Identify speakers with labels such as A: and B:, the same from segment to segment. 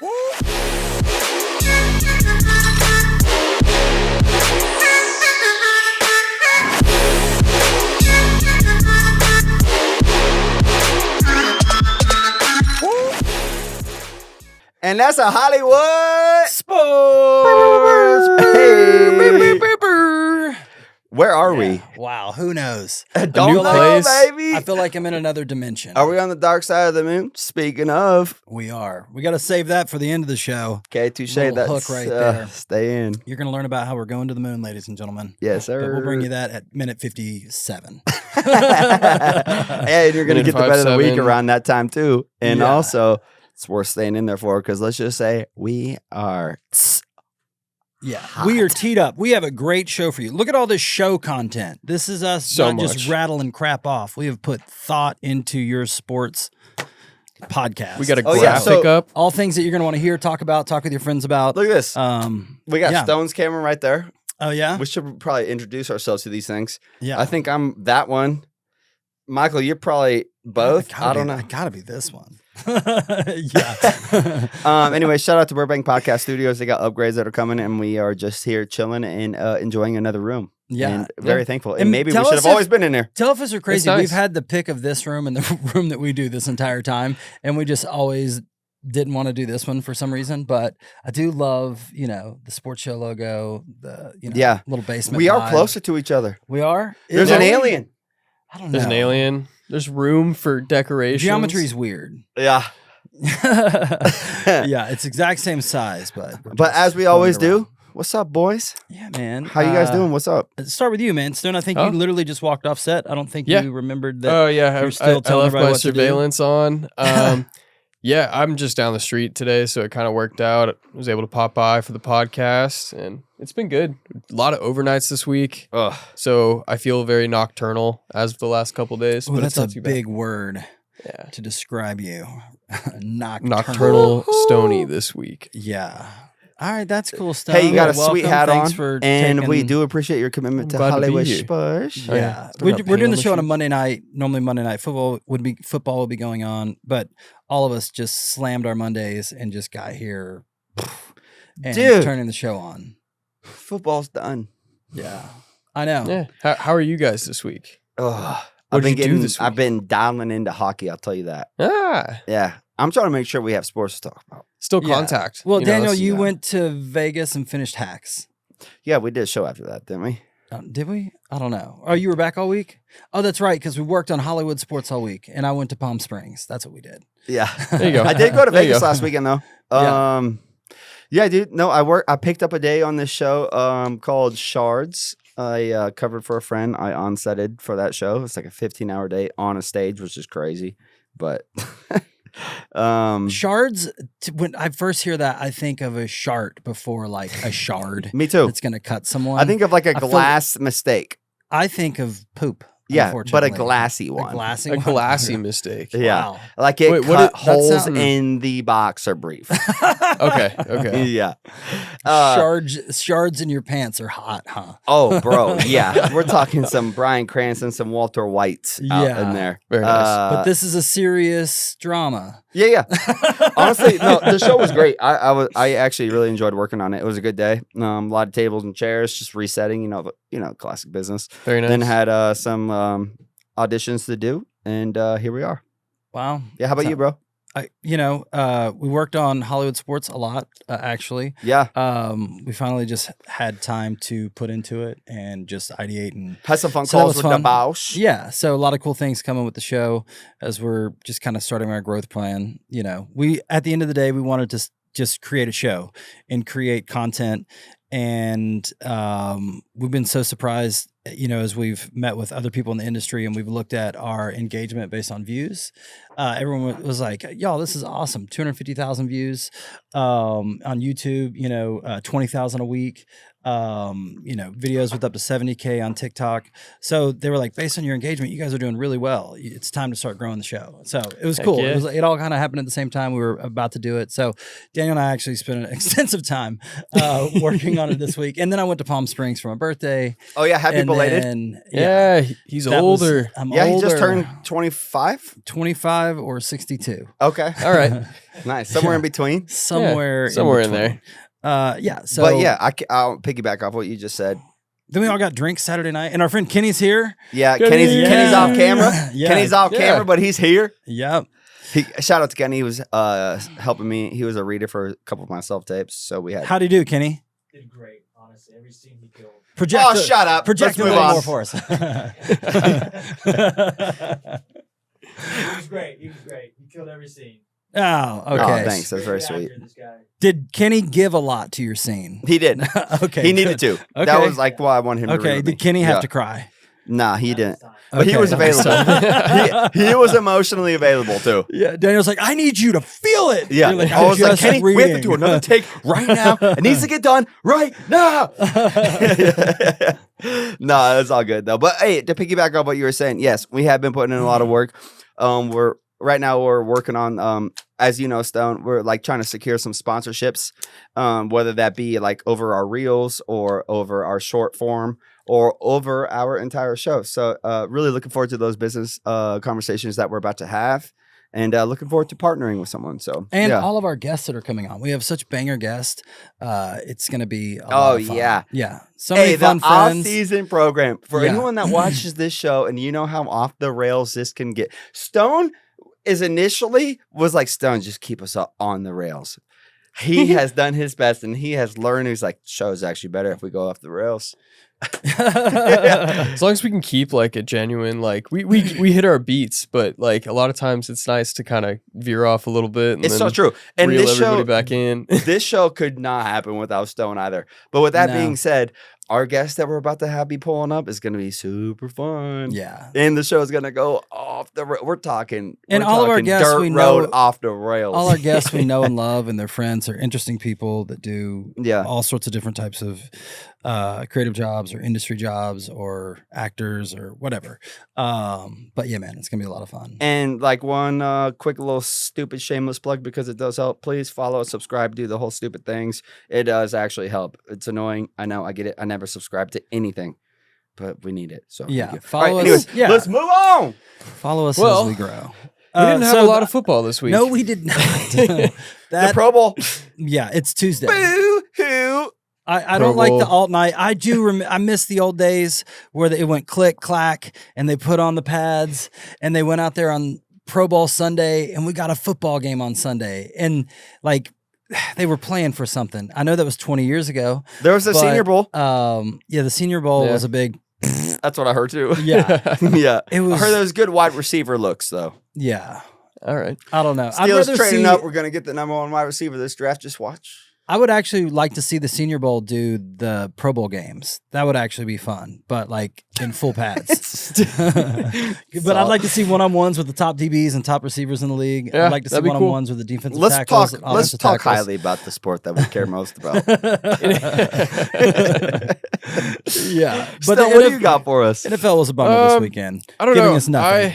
A: And that's a Hollywood
B: Sports.
A: Hey. Where are we?
B: Wow, who knows?
A: Don't
C: new
A: know,
C: place.
A: baby.
B: I feel like I'm in another dimension.
A: Are we on the dark side of the moon? Speaking of,
B: We are. We got to save that for the end of the show.
A: okay, touche.
B: Little
A: That's
B: hook right there.
A: Stay in.
B: You're going to learn about how we're going to the moon, ladies and gentlemen.
A: Yes, sir.
B: But we'll bring you that at minute 57.
A: And you're gonna
C: Minute
A: get the bet of the week
C: 5-7.
A: around that time too. And
B: Yeah.
A: also, it's worth staying in there for because let's just say we are.
B: Yeah,
A: Hot.
B: we are teed up. We have a great show for you. Look at all this show content. This is us
C: So
B: not just
C: much.
B: rattling crap off. We have put thought into your sports podcast.
C: We got a
A: Oh, yeah,
C: graphic
A: so-
C: up.
B: all things that you're going to want to hear, talk about, talk with your friends about.
A: Look at this. We got
B: yeah.
A: Stone's camera right there.
B: Oh yeah,
A: We should probably introduce ourselves to these things.
B: yeah.
A: I think I'm that one. Michael, you're probably both. I don't know.
B: I gotta be this one. Yeah.
A: Anyway, shout out to Burbank Podcast Studios. They got upgrades that are coming, and we are just here chilling and enjoying another room.
B: Yeah.
A: and very thankful. And
B: And
A: maybe we
B: tell
A: should
B: us
A: have always
B: if-
A: been in there.
B: Tell if us are crazy.
C: nice.
B: We've had the pick of this room and the room that we do this entire time, and we just always didn't want to do this one for some reason. But I do love, the sports show logo, the
A: Yeah.
B: little basement.
A: We are
B: vibe.
A: closer to each other.
B: We are.
A: There's
B: Is
A: an
B: it?
A: alien.
B: I don't know.
C: There's an alien. There's room for decorations.
B: Geometry's weird.
A: Yeah.
B: Yeah, it's exact same size, but we're
A: But
B: just
A: as we
B: going
A: always
B: around.
A: do, what's up, boys?
B: Yeah, man.
A: How you guys doing? What's up?
B: Start with you, man. Stone, I think
C: Oh.
B: you literally just walked off set. I don't think
C: Yeah.
B: you remembered that.
C: Oh yeah,
B: You're still
C: I
B: telling
C: left
B: everybody
C: my
B: what to do?
C: surveillance on. Yeah, I'm just down the street today, so it kind of worked out. I was able to pop by for the podcast, and it's been good. A lot of overnights this week,
A: Ugh.
C: so I feel very nocturnal as of the last couple of days.
B: Ooh,
C: but
B: that's
C: it's not
B: a
C: too bad.
B: big word
C: Yeah,
B: to describe you. Nocturnal.
C: nocturnal stony this week.
B: Yeah. All right, that's cool stuff.
A: Hey, you got a
B: Welcome.
A: sweet hat
B: Thanks
A: on,
B: for
A: and we
B: taking-
A: do appreciate your commitment to
C: I'm glad to be
A: Hollywood
C: here.
A: Sports.
C: Oh,
B: Yeah,
C: yeah.
B: we're
C: Got
B: doing
C: paint
B: the
C: on
B: show on a
C: sheet.
B: Monday night. Normally Monday night football would be going on, but all of us just slammed our Mondays and just got here and
A: Dude.
B: turning the show on.
A: Football's done.
B: Yeah, I know.
C: Yeah, how are you guys this week?
A: Ugh.
C: What'd you do this
A: I've
C: week?
A: been dialing into hockey. I'll tell you that.
C: Ah,
A: Yeah, I'm trying to make sure we have sports to talk about.
C: still
B: Yeah.
C: contact.
B: Well,
C: you know,
B: Daniel,
C: that's-
B: you went to Vegas and finished Hacks.
A: Yeah, we did a show after that, didn't we?
B: Did we? I don't know. Oh, you were back all week? Oh, that's right, because we worked on Hollywood sports all week, and I went to Palm Springs. That's what we did.
A: Yeah.
C: There you go.
A: I did go to
C: There you
A: Vegas
C: go.
A: last weekend though.
B: Yeah.
A: Yeah, dude. No, I picked up a day on this show called Shards. I covered for a friend. I on-setted for that show. It's like a 15-hour day on a stage, which is crazy. But
B: Shards, when I first hear that, I think of a shart before like a shard
A: me too.
B: that's going to cut someone.
A: I think of like a
B: I feel-
A: glass mistake.
B: I think of poop.
A: Yeah, but a
B: unfortunately.
A: glassy
B: A
A: one.
B: glassy
C: a
B: one.
C: glassy mistake.
A: Yeah.
B: Wow.
A: Like it
C: Wait, what
A: cut
C: it-
B: that
A: holes
B: sound-
A: in the boxer brief.
C: Okay, okay.
A: Yeah.
B: Shards in your pants are hot, huh?
A: Oh, bro. Yeah. We're talking some Bryan Cranston, some Walter Whites out
B: Yeah.
A: in there.
C: Very nice.
B: But this is a serious drama.
A: Yeah. Honestly, no, the show was great. I actually really enjoyed working on it. It was a good day. A lot of tables and chairs, just resetting, classic business.
C: Very nice.
A: Then had some auditions to do, and here we are.
B: Wow.
A: Yeah, how about
B: So-
A: you, bro?
B: We worked on Hollywood sports a lot, actually.
A: Yeah,
B: We finally just had time to put into it and just ideate and
A: had some fun
B: So that
A: calls
B: was
A: with the
B: fun.
A: Bausch.
B: yeah. So a lot of cool things coming with the show as we're just kind of starting our growth plan. We at the end of the day we wanted to just create a show and create content, and we've been so surprised. As we've met with other people in the industry and we've looked at our engagement based on views, everyone was like, y'all, this is awesome. 250,000 views on YouTube, 20,000 a week, videos with up to 70K on TikTok. So they were like, based on your engagement, you guys are doing really well. It's time to start growing the show. So it was
C: Heck
B: cool.
C: yeah.
B: It all kind of happened at the same time. We were about to do it. So Daniel and I actually spent an extensive time working on it this week. And then I went to Palm Springs for my birthday.
A: Oh yeah, happy
B: And
A: belated.
B: then,
C: Yeah, he's
B: that was-
C: older.
B: I'm
A: Yeah, he just
B: older.
A: turned 25.
B: 25 or 62.
A: Okay,
C: All right.
A: nice. Somewhere in between.
B: Somewhere
C: somewhere in
B: between. Yeah. So,
A: But yeah, I'll piggyback off what you just said.
B: then we all got drinks Saturday night, and our friend Kenny's here.
A: Yeah,
C: Kenny,
A: Kenny's off camera.
B: Yeah.
A: Kenny's off
C: Yeah.
A: camera, but he's here.
B: Yep.
A: Shout out to Kenny. He was helping me. He was a reader for a couple of my self tapes. So we had.
B: How do you do, Kenny?
D: Did great, honestly. Every scene he killed.
B: Project.
A: Oh, shut up.
B: Project
A: Let's
B: a
A: move
B: little
A: on.
B: more for us.
D: He was great. He was great. He killed every scene.
B: Oh,
A: Oh,
B: okay.
A: thanks. That's very
D: Great
A: sweet.
D: actor, this guy.
B: Did Kenny give a lot to your scene?
A: He did.
B: Okay.
A: He needed
B: good.
A: to. That
B: Okay.
A: was like why I wanted him to
B: Okay.
A: read with me.
B: Did Kenny have
A: Yeah.
B: to cry?
A: Nah, he
D: Not
A: didn't.
D: this time.
A: But he
B: Okay.
A: was available. he was emotionally available too.
B: Yeah. Daniel's like, I need you to feel it.
A: Yeah.
B: You're like,
A: I was like,
B: just
A: Kenny, we have to
B: reading."
A: do another take right now. It needs to get done right now. No, it's all good though. But hey, to piggyback on what you were saying, yes, we have been putting in a lot of work. We're working on as you know, Stone, we're like trying to secure some sponsorships, whether that be like over our reels or over our short form or over our entire show. So really looking forward to those business conversations that we're about to have. And looking forward to partnering with someone. So
B: And
A: yeah.
B: all of our guests that are coming on. We have such banger guests. It's going to be a lot of fun.
A: yeah.
B: Yeah. So
A: Hey,
B: many
A: the
B: fun friends.
A: off-season program. For
B: Yeah.
A: anyone that watches this show and you know how off the rails this can get. Stone was like, Stone, just keep us on the rails. He has done his best and he has learned. He's like, show is actually better if we go off the rails.
C: As long as we can keep like a genuine like we hit our beats, but like a lot of times it's nice to kind of veer off a little bit and
A: It's
C: then
A: so true. And
C: reel
A: this
C: everybody
A: show,
C: back in.
A: this show could not happen without Stone either. But with that
B: No.
A: being said, our guest that we're about to have be pulling up is going to be super fun.
B: Yeah.
A: And the show is going to go off the rails. We're talking.
B: And
A: we're
B: all of our
A: talking
B: guests
A: dirt
B: we
A: road
B: know-
A: off the rails.
B: All our guests we know and love, and their friends are interesting people that do
A: Yeah.
B: all sorts of different types of creative jobs or industry jobs or actors or whatever. But yeah, man, it's gonna be a lot of fun.
A: And like one quick little stupid shameless plug because it does help. Please follow, subscribe, do the whole stupid things. It does actually help. It's annoying. I know. I get it. I never subscribe to anything, but we need it. So thank
B: Yeah,
A: you.
B: follow
A: All right,
B: us.
A: anyways,
B: Yeah.
A: let's move on.
B: Follow us
C: Well,
B: as we grow.
C: We didn't have
B: so
C: a lot of football this week.
B: No, we did not.
A: The
B: that
A: Pro Bowl.
B: yeah, it's Tuesday.
A: Boo hoo.
B: I
C: Pro
B: don't like the
C: Bowl.
B: alt night. I do. I miss the old days where it went click clack and they put on the pads and they went out there on Pro Bowl Sunday and we got a football game on Sunday and like they were playing for something. I know that was 20 years ago.
A: There was a
B: But,
A: Senior Bowl.
B: Yeah, the Senior Bowl
C: Yeah.
B: was a big.
A: That's what I heard too.
B: Yeah,
A: yeah.
B: it
A: I
B: was.
A: heard there was good wide receiver looks though.
B: Yeah,
C: All right.
B: I don't know. I'd
A: Steelers
B: rather
A: trading
B: see.
A: up. We're gonna get the number one wide receiver this draft. Just watch.
B: I would actually like to see the Senior Bowl do the Pro Bowl games. That would actually be fun, but like in full pads. But I'd like to see one-on-ones with the top DBs and top receivers in the league.
C: Yeah,
B: I'd like to see
C: that'd be cool.
B: one-on-ones with the defensive
A: Let's
B: tackles.
A: talk.
B: and
A: Let's
B: offensive
A: talk
B: tackles.
A: highly about the sport that we care most about.
B: Yeah,
A: But
B: the
A: what do you got for us?
B: NFL was a bummer this
C: Um,
B: weekend.
C: I don't
B: giving
C: know.
B: us nothing.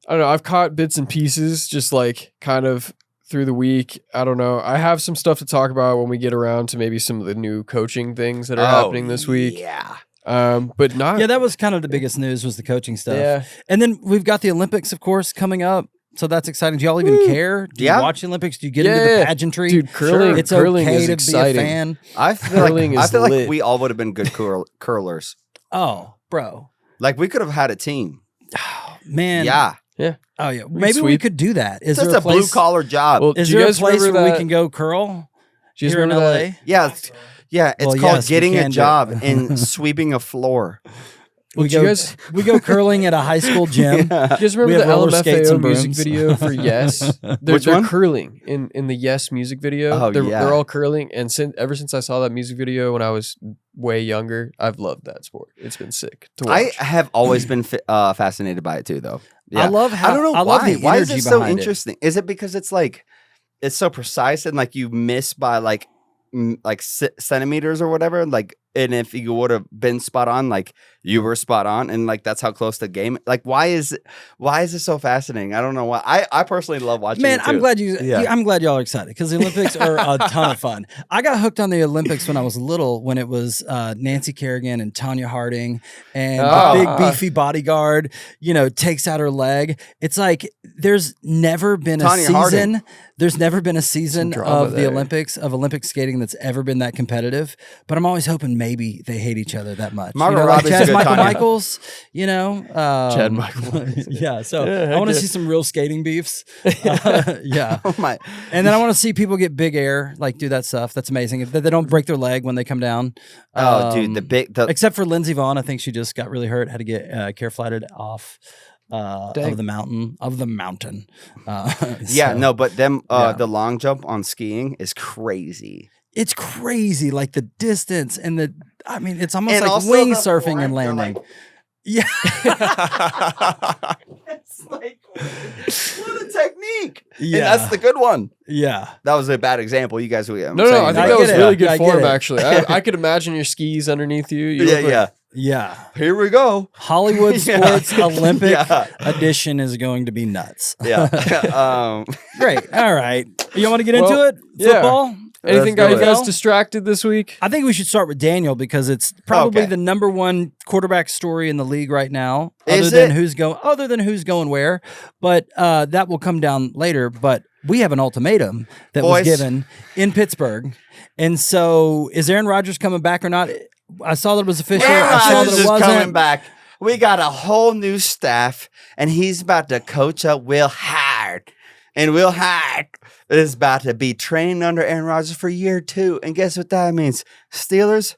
C: I don't know. I've caught bits and pieces, just like kind of through the week. I don't know. I have some stuff to talk about when we get around to maybe some of the new coaching things that are happening this week.
A: Yeah.
C: But not.
B: Yeah, that was kind of the biggest news was the coaching stuff.
C: Yeah.
B: And then we've got the Olympics, of course, coming up. So that's exciting. Do y'all even care? Do
A: Yeah.
B: you watch the Olympics? Do you get into
C: Yeah.
B: the pageantry?
C: Dude, curling.
B: It's
C: curling
B: okay
C: is
B: to
C: exciting.
B: be a fan.
A: I feel
C: Curling
A: like I
C: is
A: feel like
C: lit.
A: we all would have been good curlers.
B: Oh, bro.
A: Like we could have had a team.
B: Man.
A: Yeah.
B: Oh, yeah. Maybe we
C: sweep.
B: could do that. Is
A: It's
B: there
A: a
B: a place?
A: blue collar job.
C: Well,
B: Is
C: do you
B: there a
C: guys
B: place
C: remember
B: where we
C: that-
B: can go curl
C: Do you guys
B: here in
C: remember
B: LA?
C: that?
A: yeah. Yeah. It's
B: Well,
A: called
B: yes, we
A: getting a
B: can do
A: job
B: it.
A: in sweeping a floor.
B: We
C: Do you
B: go,
C: guys-
B: we go curling at a high school gym.
C: Do you guys
B: We
C: remember
B: have
C: the
B: roller skates
C: LMFAO
B: and
C: music
B: brooms.
C: video for Yes? They're,
A: Which
C: they're
A: one?
C: curling in the Yes music video.
A: Oh,
C: they're,
A: yeah.
C: they're all curling. And ever since I saw that music video when I was way younger, I've loved that sport. It's been sick to watch.
A: I have always been fascinated by it too, though. Yeah.
B: I love how
A: I don't know
B: I
A: why.
B: love the
A: Why is
B: energy
A: it so
B: behind it.
A: interesting? Is it because it's like it's so precise and like you miss by like centimeters or whatever? Like And if you would have been spot on, like you were spot on, and like that's how close the game. Like, why is it so fascinating? I don't know why. I personally love watching.
B: Man,
A: it too.
B: I'm glad
A: Yeah.
B: I'm glad y'all are excited because the Olympics are a ton of fun. I got hooked on the Olympics when I was little, when it was Nancy Kerrigan and Tanya Harding, and
C: Oh.
B: the big beefy bodyguard, takes out her leg. It's like there's never been
A: Tanya
B: a season.
A: Harding.
B: There's never been a season
C: drama
B: of the
C: there.
B: Olympics of Olympic skating that's ever been that competitive. But I'm always hoping maybe they hate each other that much.
A: Margot
B: like
A: Robbie's a
B: Chad
A: good
B: Michael
A: Tanya.
B: Michaels,
C: Chad Michael.
B: yeah. So
C: Yeah,
B: I want to
C: okay.
B: see some real skating beefs. Yeah.
A: Oh my!
B: And then I want to see people get big air, like do that stuff. That's amazing. If they don't break their leg when they come down.
A: Oh, dude,
B: Except for Lindsey Vaughn, I think she just got really hurt. Had to get care flighted off
C: Dang.
B: of the mountain.
A: yeah,
B: so,
A: no, but them
B: yeah.
A: the long jump on skiing is crazy.
B: it's crazy. Like the distance and it's almost
A: And
B: like
A: also
B: wing
A: the
B: surfing
A: form,
B: and
A: they're
B: landing.
A: like-
B: Yeah.
A: It's like what a technique!
B: Yeah.
A: And that's the good one.
B: Yeah.
A: That was a bad example. You guys would.
C: No, I think
B: I
C: that
B: get
C: was
B: it.
C: really
B: I
C: good
B: get
C: form,
B: it.
C: actually. I could imagine your skis underneath you. You
A: Yeah,
C: look like-
A: yeah.
B: Yeah.
A: Here we go.
B: Hollywood
A: Yeah.
B: Sports Olympic
A: Yeah.
B: edition is going to be nuts.
A: Yeah.
B: Great. All right. You want to get into
C: Well,
B: it?
C: yeah.
B: Football?
C: Anything
A: Let's
C: got
A: do
C: you
A: it.
C: guys distracted this week?
B: I think we should start with Daniel because it's probably
A: Okay.
B: the number one quarterback story in the league right now.
A: Is
B: other than
A: it?
B: who's going where. But that will come down later. But we have an ultimatum that was
A: Boys.
B: given in Pittsburgh. And so is Aaron Rodgers coming back or not? I saw that it was official.
A: Aaron
B: I saw
A: Rodgers
B: that it
A: is
B: wasn't.
A: coming back. We got a whole new staff, and he's about to coach up Will Hyatt. And Will Hyatt is about to be trained under Aaron Rodgers for year 2. And guess what that means? Steelers,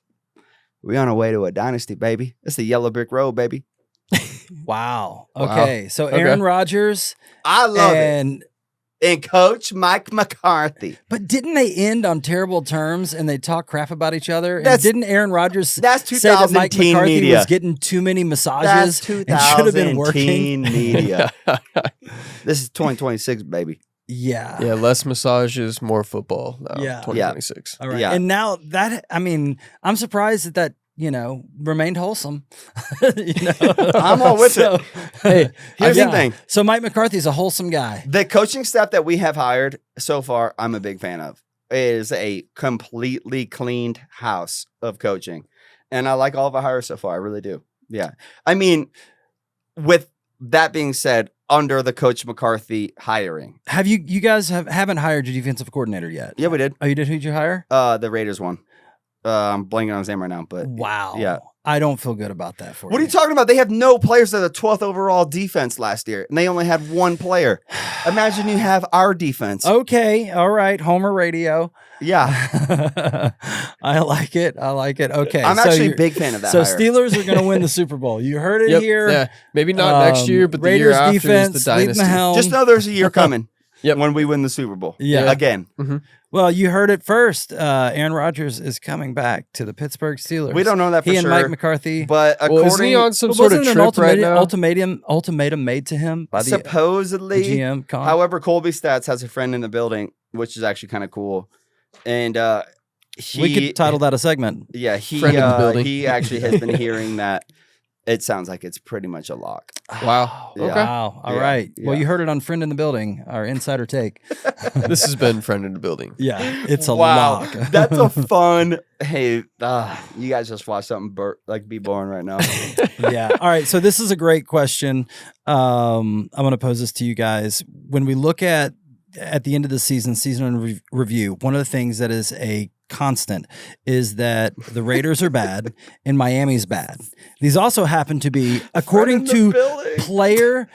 A: we on our way to a dynasty, baby. It's the yellow brick road, baby.
B: Wow.
C: Wow.
B: Okay. So
C: Okay.
B: Aaron Rodgers
A: I love it.
B: and
A: And Coach Mike McCarthy.
B: but didn't they end on terrible terms and they talk crap about each other? And
A: That's-
B: didn't Aaron Rodgers
A: That's
B: say that Mike
A: 2010
B: McCarthy
A: media.
B: was getting too many
A: That's
B: massages and should have been working?
A: 2010 media. This is 2026, baby.
B: Yeah.
C: Yeah, less massages, more football. Now,
B: Yeah.
C: 2026.
B: All right.
A: Yeah.
B: And now I'm surprised that remained wholesome.
A: I'm all with it. Hey, here's
B: Yeah.
A: the thing.
B: So Mike McCarthy's a wholesome guy.
A: The coaching staff that we have hired so far, I'm a big fan of. It is a completely cleaned house of coaching. And I like all of our hires so far. I really do. Yeah. I mean, with that being said, under the Coach McCarthy hiring.
B: Have you guys haven't hired your defensive coordinator yet?
A: Yeah, we did.
B: Oh, you did? Who'd you hire?
A: The Raiders one. I'm blanking on his name right now, but
B: Wow.
A: yeah.
B: I don't feel good about that for
A: What are you talking about? They have no players. They're the 12th overall defense last year, and they only had one player. Imagine you have our defense.
B: Okay. All right. Homer radio.
A: Yeah.
B: I like it. Okay.
A: I'm
B: so
A: actually a
B: you're-
A: big fan of that
B: So
A: hire.
B: Steelers are going to win the Super Bowl. You heard it
C: Yep,
B: here.
C: yeah. Maybe not next year, but the
B: Raiders
C: year after
B: defense
C: is the
B: leading the
C: dynasty.
B: helm.
A: Just know there's a year coming
C: Yep.
A: when we win the Super Bowl.
B: Yeah.
A: Again.
B: Well, you heard it first. Aaron Rodgers is coming back to the Pittsburgh Steelers.
A: We don't know that for
B: He and
A: sure.
B: Mike McCarthy.
A: But
C: Well,
A: according
C: isn't he on some
B: But
C: sort of
B: wasn't an
C: trip right now?
B: ultimatum made to him by the
A: supposedly,
B: GM? Con?
A: however, Colby Stats has a friend in the building, which is actually kind of cool. And
B: we could title that a segment.
A: Yeah, he
C: Friend in the building.
A: he actually has been hearing that it sounds like it's pretty much a lock.
C: Wow.
A: Yeah.
C: Okay.
B: Wow. All
A: Yeah,
B: right. Well,
A: yeah.
B: you heard it on Friend in the Building, our insider take.
C: This has been Friend in the Building.
B: Yeah, it's a
A: Wow,
B: lock.
A: that's a fun. Hey, you guys just watch something be boring right now.
B: Yeah. All right. So this is a great question. I'm going to pose this to you guys. When we look at the end of the season in review, one of the things that is a constant is that the Raiders are bad and Miami's bad. These also happen to be, according to player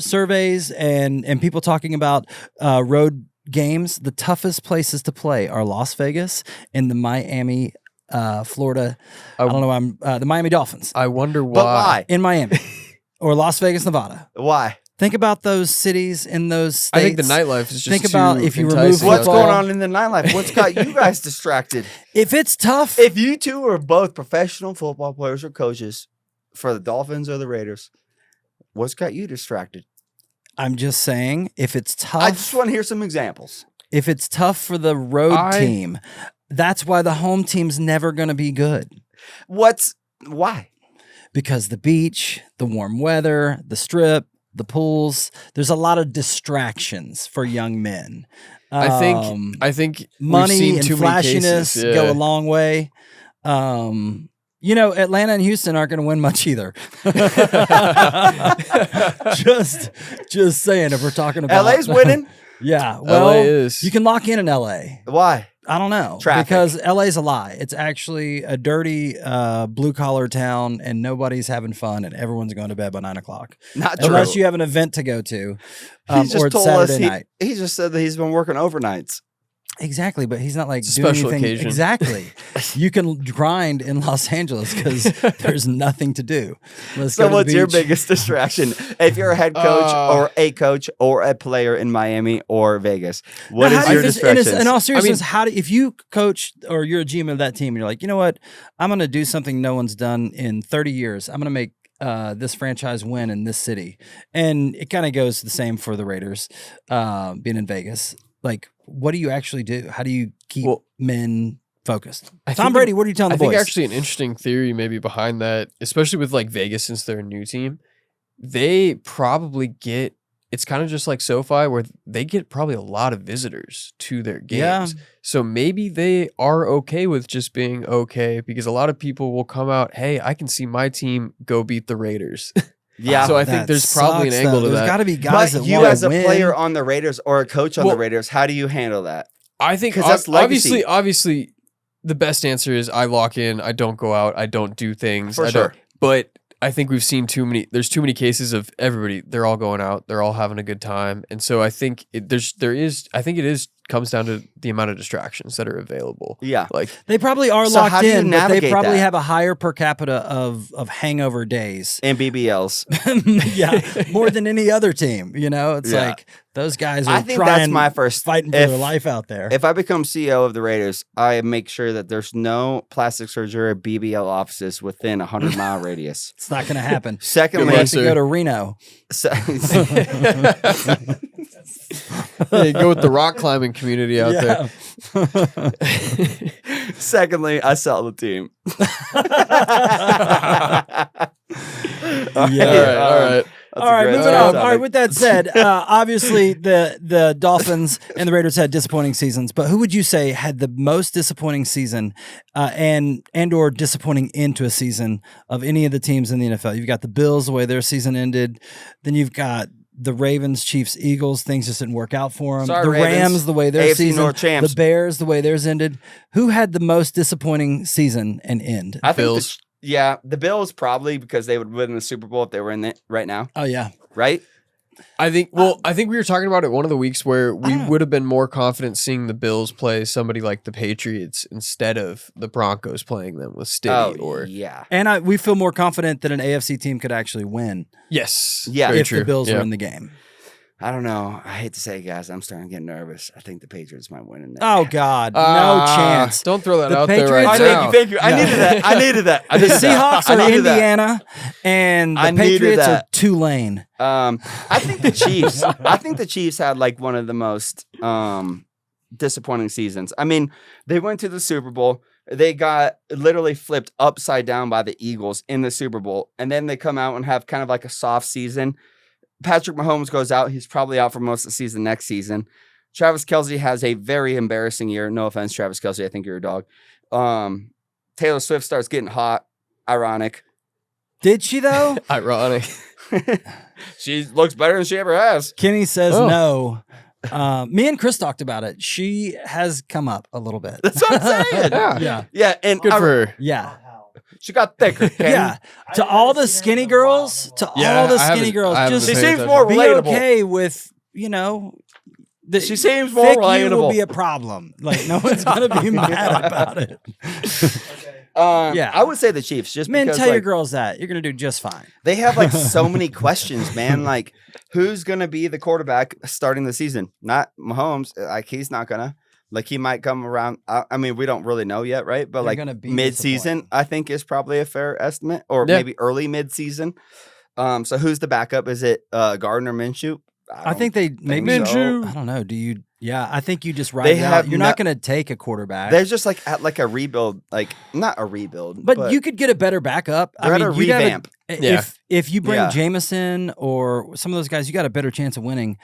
B: surveys and people talking about road games, the toughest places to play are Las Vegas and the Miami, Florida. I don't know. The Miami Dolphins
C: I wonder why.
A: But why?
B: in Miami or Las Vegas, Nevada.
A: Why?
B: Think about those cities in those states.
C: I think the nightlife is just
B: Think about
C: too
B: if you remove
C: enticing.
A: What's
B: football.
A: going on in the nightlife? What's got you guys distracted?
B: If it's tough,
A: If you two are both professional football players or coaches for the Dolphins or the Raiders, what's got you distracted?
B: I'm just saying, if it's tough,
A: I just want to hear some examples.
B: if it's tough for the road team, That's why the home team's never going to be good.
A: Why?
B: Because the beach, the warm weather, the strip, the pools, there's a lot of distractions for young men.
C: I think we've
B: Money
C: seen
B: and
C: too many
B: flashiness
C: cases.
B: go a long way. Atlanta and Houston aren't going to win much either. just saying, if we're talking about
A: LA's winning.
B: Yeah,
C: LA
B: well,
C: is.
B: you can lock in LA.
A: Why?
B: I don't know.
A: Traffic.
B: Because LA's a lie. It's actually a dirty blue collar town and nobody's having fun and everyone's going to bed by 9 o'clock.
A: Not true.
B: Unless you have an event to go to
A: He's just
B: or it's
A: told
B: Saturday
A: us
B: night.
A: he just said that he's been working overnights.
B: Exactly, but he's not like
C: It's a
B: doing
C: special
B: anything.
C: occasion.
B: Exactly. You can grind in Los Angeles because there's nothing to do. Let's
A: So
B: go to the
A: what's your
B: beach.
A: biggest distraction? If you're a head coach or a player in Miami or Vegas, what
B: Now,
A: is
B: how do
A: your
B: you-
A: distractions?
B: In all seriousness, if you coach or you're a GM of that team and you're like, you know what, I'm going to do something no one's done in 30 years. I'm going to make this franchise win in this city. And it kind of goes the same for the Raiders being in Vegas. Like, what do you actually do? How do you keep men focused?
C: I
B: Tom
C: think-
B: Brady, what are you telling
C: I
B: the
C: think
B: boys?
C: actually an interesting theory maybe behind that, especially with like Vegas since they're a new team, they probably get, it's kind of just like SoFi where they get probably a lot of visitors to their games.
B: Yeah.
C: So maybe they are okay with just being okay because a lot of people will come out, hey, I can see my team go beat the Raiders.
A: yeah.
C: So I think
B: That
C: there's probably an
B: sucks,
C: angle
B: though.
C: to
B: There's
C: that.
B: got to be guys
A: but
B: that
A: you
B: want
A: as
B: to
A: a
B: win.
A: player on the Raiders or a coach on the
C: Well-
A: Raiders, how do you handle that?
C: I think
A: 'Cause that's legacy.
C: obviously the best answer is I lock in, I don't go out, I don't do things.
A: For
C: I
A: sure.
C: don't, but I think we've seen there's too many cases of everybody, they're all going out, they're all having a good time. And so I think comes down to the amount of distractions that are available.
A: Yeah.
C: Like
B: They probably are
A: So how
B: locked
A: do you
B: in, but they
A: navigate
B: probably
A: that?
B: have a higher per capita of hangover days.
A: And BBLs.
B: Yeah, more than any other team. It's
A: Yeah.
B: like those guys are
A: I think
B: trying,
A: that's my first
B: fighting for
A: if-
B: their life out there.
A: If I become CEO of the Raiders, I make sure that there's no plastic surgery or BBL offices within a 100-mile radius.
B: It's not going to happen.
A: Secondly,
B: We
C: luck,
B: have to
C: sir.
B: go to Reno.
C: hey, go with the rock climbing community out there.
A: secondly, I sell the team.
B: Yeah.
C: All right.
B: All right, moving
C: great
B: on.
C: topic.
B: All right, with that said, obviously the Dolphins and the Raiders had disappointing seasons, but who would you say had the most disappointing season and or disappointing end to a season of any of the teams in the NFL? You've got the Bills, the way their season ended. Then you've got the Ravens, Chiefs, Eagles. Things just didn't work out for them.
A: Sorry,
B: the
A: Ravens.
B: Rams, the way their
A: AFC
B: season,
A: North champs.
B: the Bears, the way theirs ended. Who had the most disappointing season and end?
A: I think
C: Bills.
A: the Bills probably because they would win the Super Bowl if they were in it right now,
B: Oh yeah,
A: right?
C: I think we were talking about it one of the weeks where we would have been more confident seeing the Bills play somebody like the Patriots instead of the Broncos playing them with Stiddy
A: yeah.
B: and we feel more confident that an AFC team could actually win
C: yes.
A: Yeah.
C: very
B: if
C: true.
B: the Bills
C: Yeah.
B: were in the game.
A: I don't know. I hate to say it, guys. I'm starting to get nervous. I think the Patriots might win in that.
B: Oh God, no
C: Ah,
B: chance.
C: Don't throw that
B: The
C: out there right
B: Patriots
A: Oh,
C: now.
A: thank you. I
B: No.
A: needed that. I needed that. I
B: The
A: needed that.
B: Seahawks
A: I
B: are
A: needed that.
B: Indiana, and
A: I
B: the
A: needed
B: Patriots are
A: that.
B: Tulane.
A: I think the Chiefs. I think the Chiefs had like one of the most disappointing seasons. I mean, they went to the Super Bowl. They got literally flipped upside down by the Eagles in the Super Bowl, and then they come out and have kind of like a soft season. Patrick Mahomes goes out. He's probably out for most of the season next season. Travis Kelce has a very embarrassing year. No offense, Travis Kelce. I think you're a dog. Taylor Swift starts getting hot. Ironic.
B: Did she though?
C: Ironic.
A: She looks better than she ever has.
B: Kenny says
C: Oh.
B: no. Me and Chris talked about it. She has come up a little bit.
A: That's what I'm saying.
C: Yeah.
B: Yeah,
A: Yeah, and
C: Good for her.
B: yeah,
A: she got thicker. Kenny.
B: yeah. To all the skinny girls,
C: Yeah,
B: all the
C: I
B: skinny
C: haven't-
B: girls,
C: I haven't
B: just
A: She
C: paid
A: seems
C: attention.
A: more
B: be
A: relatable.
B: okay with the,
A: She seems more
B: thick you will
A: relatable.
B: be a problem. Like no one's gonna be mad about it. Yeah.
A: I would say the Chiefs just
B: Men,
A: because
B: tell your
A: like,
B: girls that you're gonna do just fine.
A: they have like so many questions, man. Like, who's gonna be the quarterback starting the season? Not Mahomes. Like, he's not gonna. Like, he might come around. I mean, we don't really know yet, right? But
B: They're
A: like
B: gonna be
A: mid-season,
B: disappointing.
A: I think is probably a fair estimate, or
C: Yeah.
A: maybe early mid-season. So who's the backup? Is it Gardner Minshew?
B: I think they maybe.
C: so.
B: I don't know. Do you? Yeah, I think you just ride
A: They
B: it out.
A: have
B: You're
A: no-
B: not going to take a quarterback.
A: There's just like at like a rebuild, like not a rebuild,
B: but you could get a better backup.
A: they're at a
B: you'd have
A: revamp.
C: Yeah.
B: If you bring
A: Yeah.
B: Jameson or some of those guys, you got a better chance of winning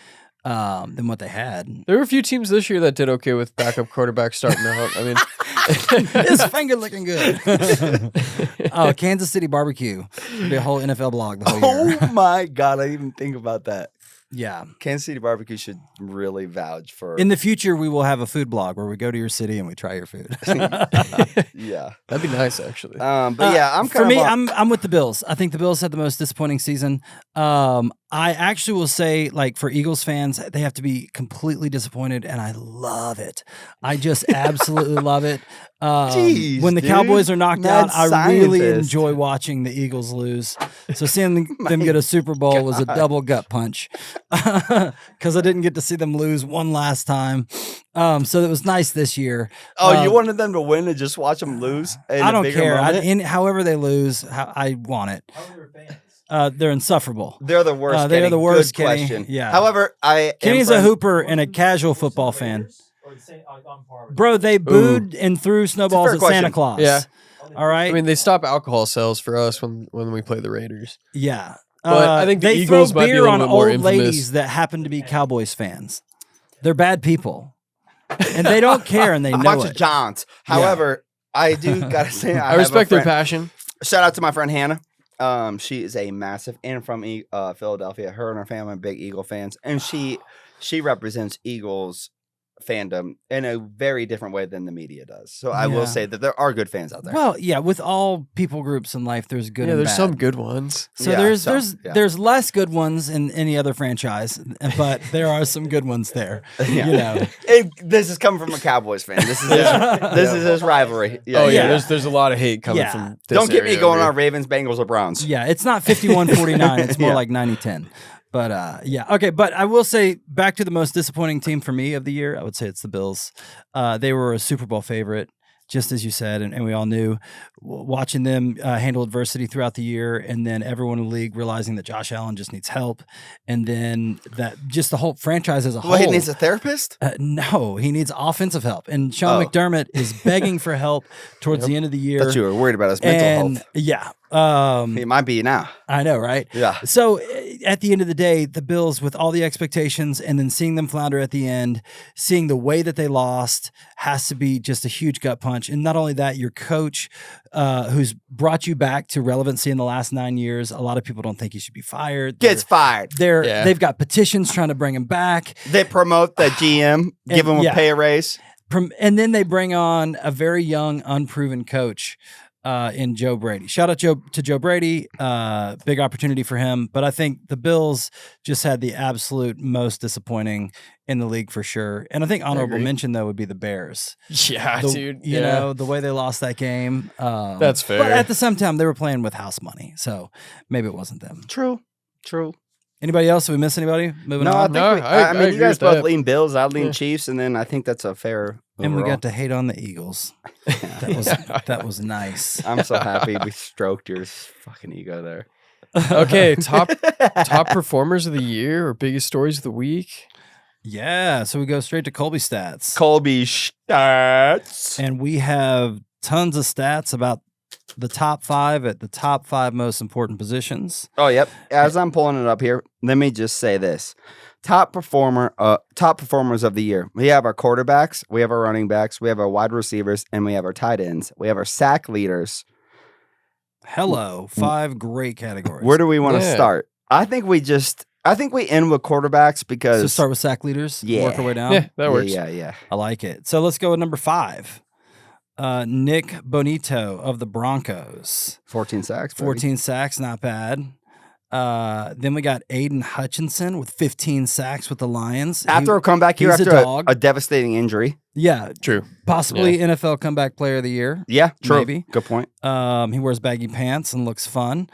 B: than what they had.
C: There were a few teams this year that did okay with backup quarterbacks starting out. I mean,
B: His finger looking good. Oh, Kansas City barbecue. It'll be a whole NFL blog the whole year.
A: Oh my god, I didn't even think about that.
B: Yeah.
A: Kansas City barbecue should really vouch for.
B: In the future, we will have a food blog where we go to your city and we try your food.
A: yeah,
C: that'd be nice actually.
A: but yeah, I'm
B: for
A: kind
B: me.
A: of.
B: I'm with the Bills. I think the Bills had the most disappointing season. I actually will say, like for Eagles fans, they have to be completely disappointed, and I love it. I just absolutely love it.
A: Jeez,
B: When the
A: dude.
B: Cowboys are knocked
A: Mad
B: out, I really
A: scientist.
B: enjoy watching the Eagles lose. So seeing them get a Super Bowl was a double gut punch because I didn't get to see them lose one last time. So it was nice this year.
A: Oh, you wanted them to win and just watch them lose? In
B: I
A: a
B: don't
A: bigger
B: care.
A: moment?
B: However they lose, I want it.
D: How are your fans?
B: They're insufferable.
A: They're the worst.
B: They are
A: Kenny.
B: the worst,
A: Good
B: Kenny.
A: question.
B: Yeah.
A: However, I
B: Kenny's
A: am
B: a
A: friends-
B: hooper and a casual football fan.
D: Or the same, on par with
B: Bro, they booed and threw snowballs
A: fair
B: at Santa
A: question.
B: Claus.
C: Yeah.
B: All right.
C: I mean, they stop alcohol sales for us when we play the Raiders.
B: Yeah.
C: But I think the
B: they
C: Eagles
B: throw
C: might be a
B: beer
C: little
B: on
C: bit more
B: old
C: infamous.
B: ladies that happen to be Cowboys fans. They're bad people. And they don't care and they
A: a
B: know
A: bunch
B: it.
A: of Johns. However, I do gotta say,
C: I respect
A: their
C: their passion.
A: Shout out to my friend Hannah. She is a massive and from Philadelphia. Her and her family are big Eagle fans, and she represents Eagles fandom in a very different way than the media does. So I
B: Yeah.
A: will say that there are good fans out there.
B: Well, yeah, with all people groups in life, there's good
C: Yeah,
B: and
C: there's
B: bad.
C: some good ones.
B: So
A: Yeah,
B: there's
A: some,
B: there's
A: yeah.
B: there's less good ones in any other franchise, but there are some good ones there.
A: Yeah.
B: You know.
A: This is coming from a Cowboys fan. This is this is his rivalry.
C: Oh yeah,
B: Yeah.
C: there's a lot of hate coming
B: Yeah.
C: from this
A: Don't get me
C: area
A: going
C: over
A: on Ravens, Bengals, or Browns.
B: Yeah, it's not 51-49. It's more
A: Yeah.
B: like 90-10. But yeah, okay. But I will say, back to the most disappointing team for me of the year, I would say it's the Bills. They were a Super Bowl favorite, just as you said, and we all knew. Watching them handle adversity throughout the year, and then everyone in the league realizing that Josh Allen just needs help, and then that just the whole franchise as a
A: Well, he
B: whole.
A: needs a therapist.
B: No, he needs offensive help, and Sean
A: Oh.
B: McDermott is begging for help towards the end of the year.
A: Thought you were worried about his mental
B: and
A: health.
B: yeah,
A: He might be now.
B: I know, right?
A: Yeah.
B: So at the end of the day, the Bills, with all the expectations and then seeing them flounder at the end, seeing the way that they lost has to be just a huge gut punch. And not only that, your coach, who's brought you back to relevancy in the last 9 years, a lot of people don't think he should be fired.
A: Gets fired.
C: Yeah.
B: They've got petitions trying to bring him back.
A: They promote the GM, give him a
B: yeah.
A: pay raise.
B: And then they bring on a very young, unproven coach in Joe Brady. Shout out to Joe Brady. Big opportunity for him. But I think the Bills just had the absolute most disappointing in the league for sure. And I think honorable
A: agree.
B: mention, though, would be the Bears.
C: Yeah,
B: The-
C: dude.
B: You know, the way they lost that game.
C: That's fair.
B: But at the same time, they were playing with house money. So maybe it wasn't them.
A: True.
B: Anybody else? Did we miss anybody? Moving
A: No, I
B: on.
A: think
C: No,
A: we,
C: I
A: I mean,
C: agree
A: you guys
C: with
A: both
C: that.
A: lean Bills. I lean
C: Yeah.
A: Chiefs, and then I think that's a fair.
B: And we
A: overall.
B: got to hate on the Eagles. That was nice.
A: I'm so happy we stroked your fucking ego there.
C: Okay, top performers of the year or biggest stories of the week.
B: Yeah, so we go straight to Colby stats.
A: Colby stats.
B: And we have tons of stats about the top 5 at the top 5 most important positions.
A: Oh, yep. As I'm pulling it up here, let me just say this: top performers of the year. We have our quarterbacks, we have our running backs, we have our wide receivers, and we have our tight ends. We have our sack leaders.
B: Hello, 5 great categories.
A: Where do we want to
C: Yeah.
A: start? I think we end with quarterbacks because
B: so start with sack leaders,
A: Yeah.
B: work our way down.
C: Yeah, that works.
A: Yeah.
B: I like it. So let's go with number 5. Nick Bonito of the Broncos.
A: 14 sacks. baby.
B: 14 sacks, not bad. Then we got Aiden Hutchinson with 15 sacks with the Lions.
A: After a comeback year,
B: he's a
A: after
B: dog.
A: a devastating injury.
B: Yeah,
C: True.
B: possibly NFL Comeback Player of the Year.
A: Yeah, true.
B: Maybe.
A: Good point.
B: He wears baggy pants and looks fun.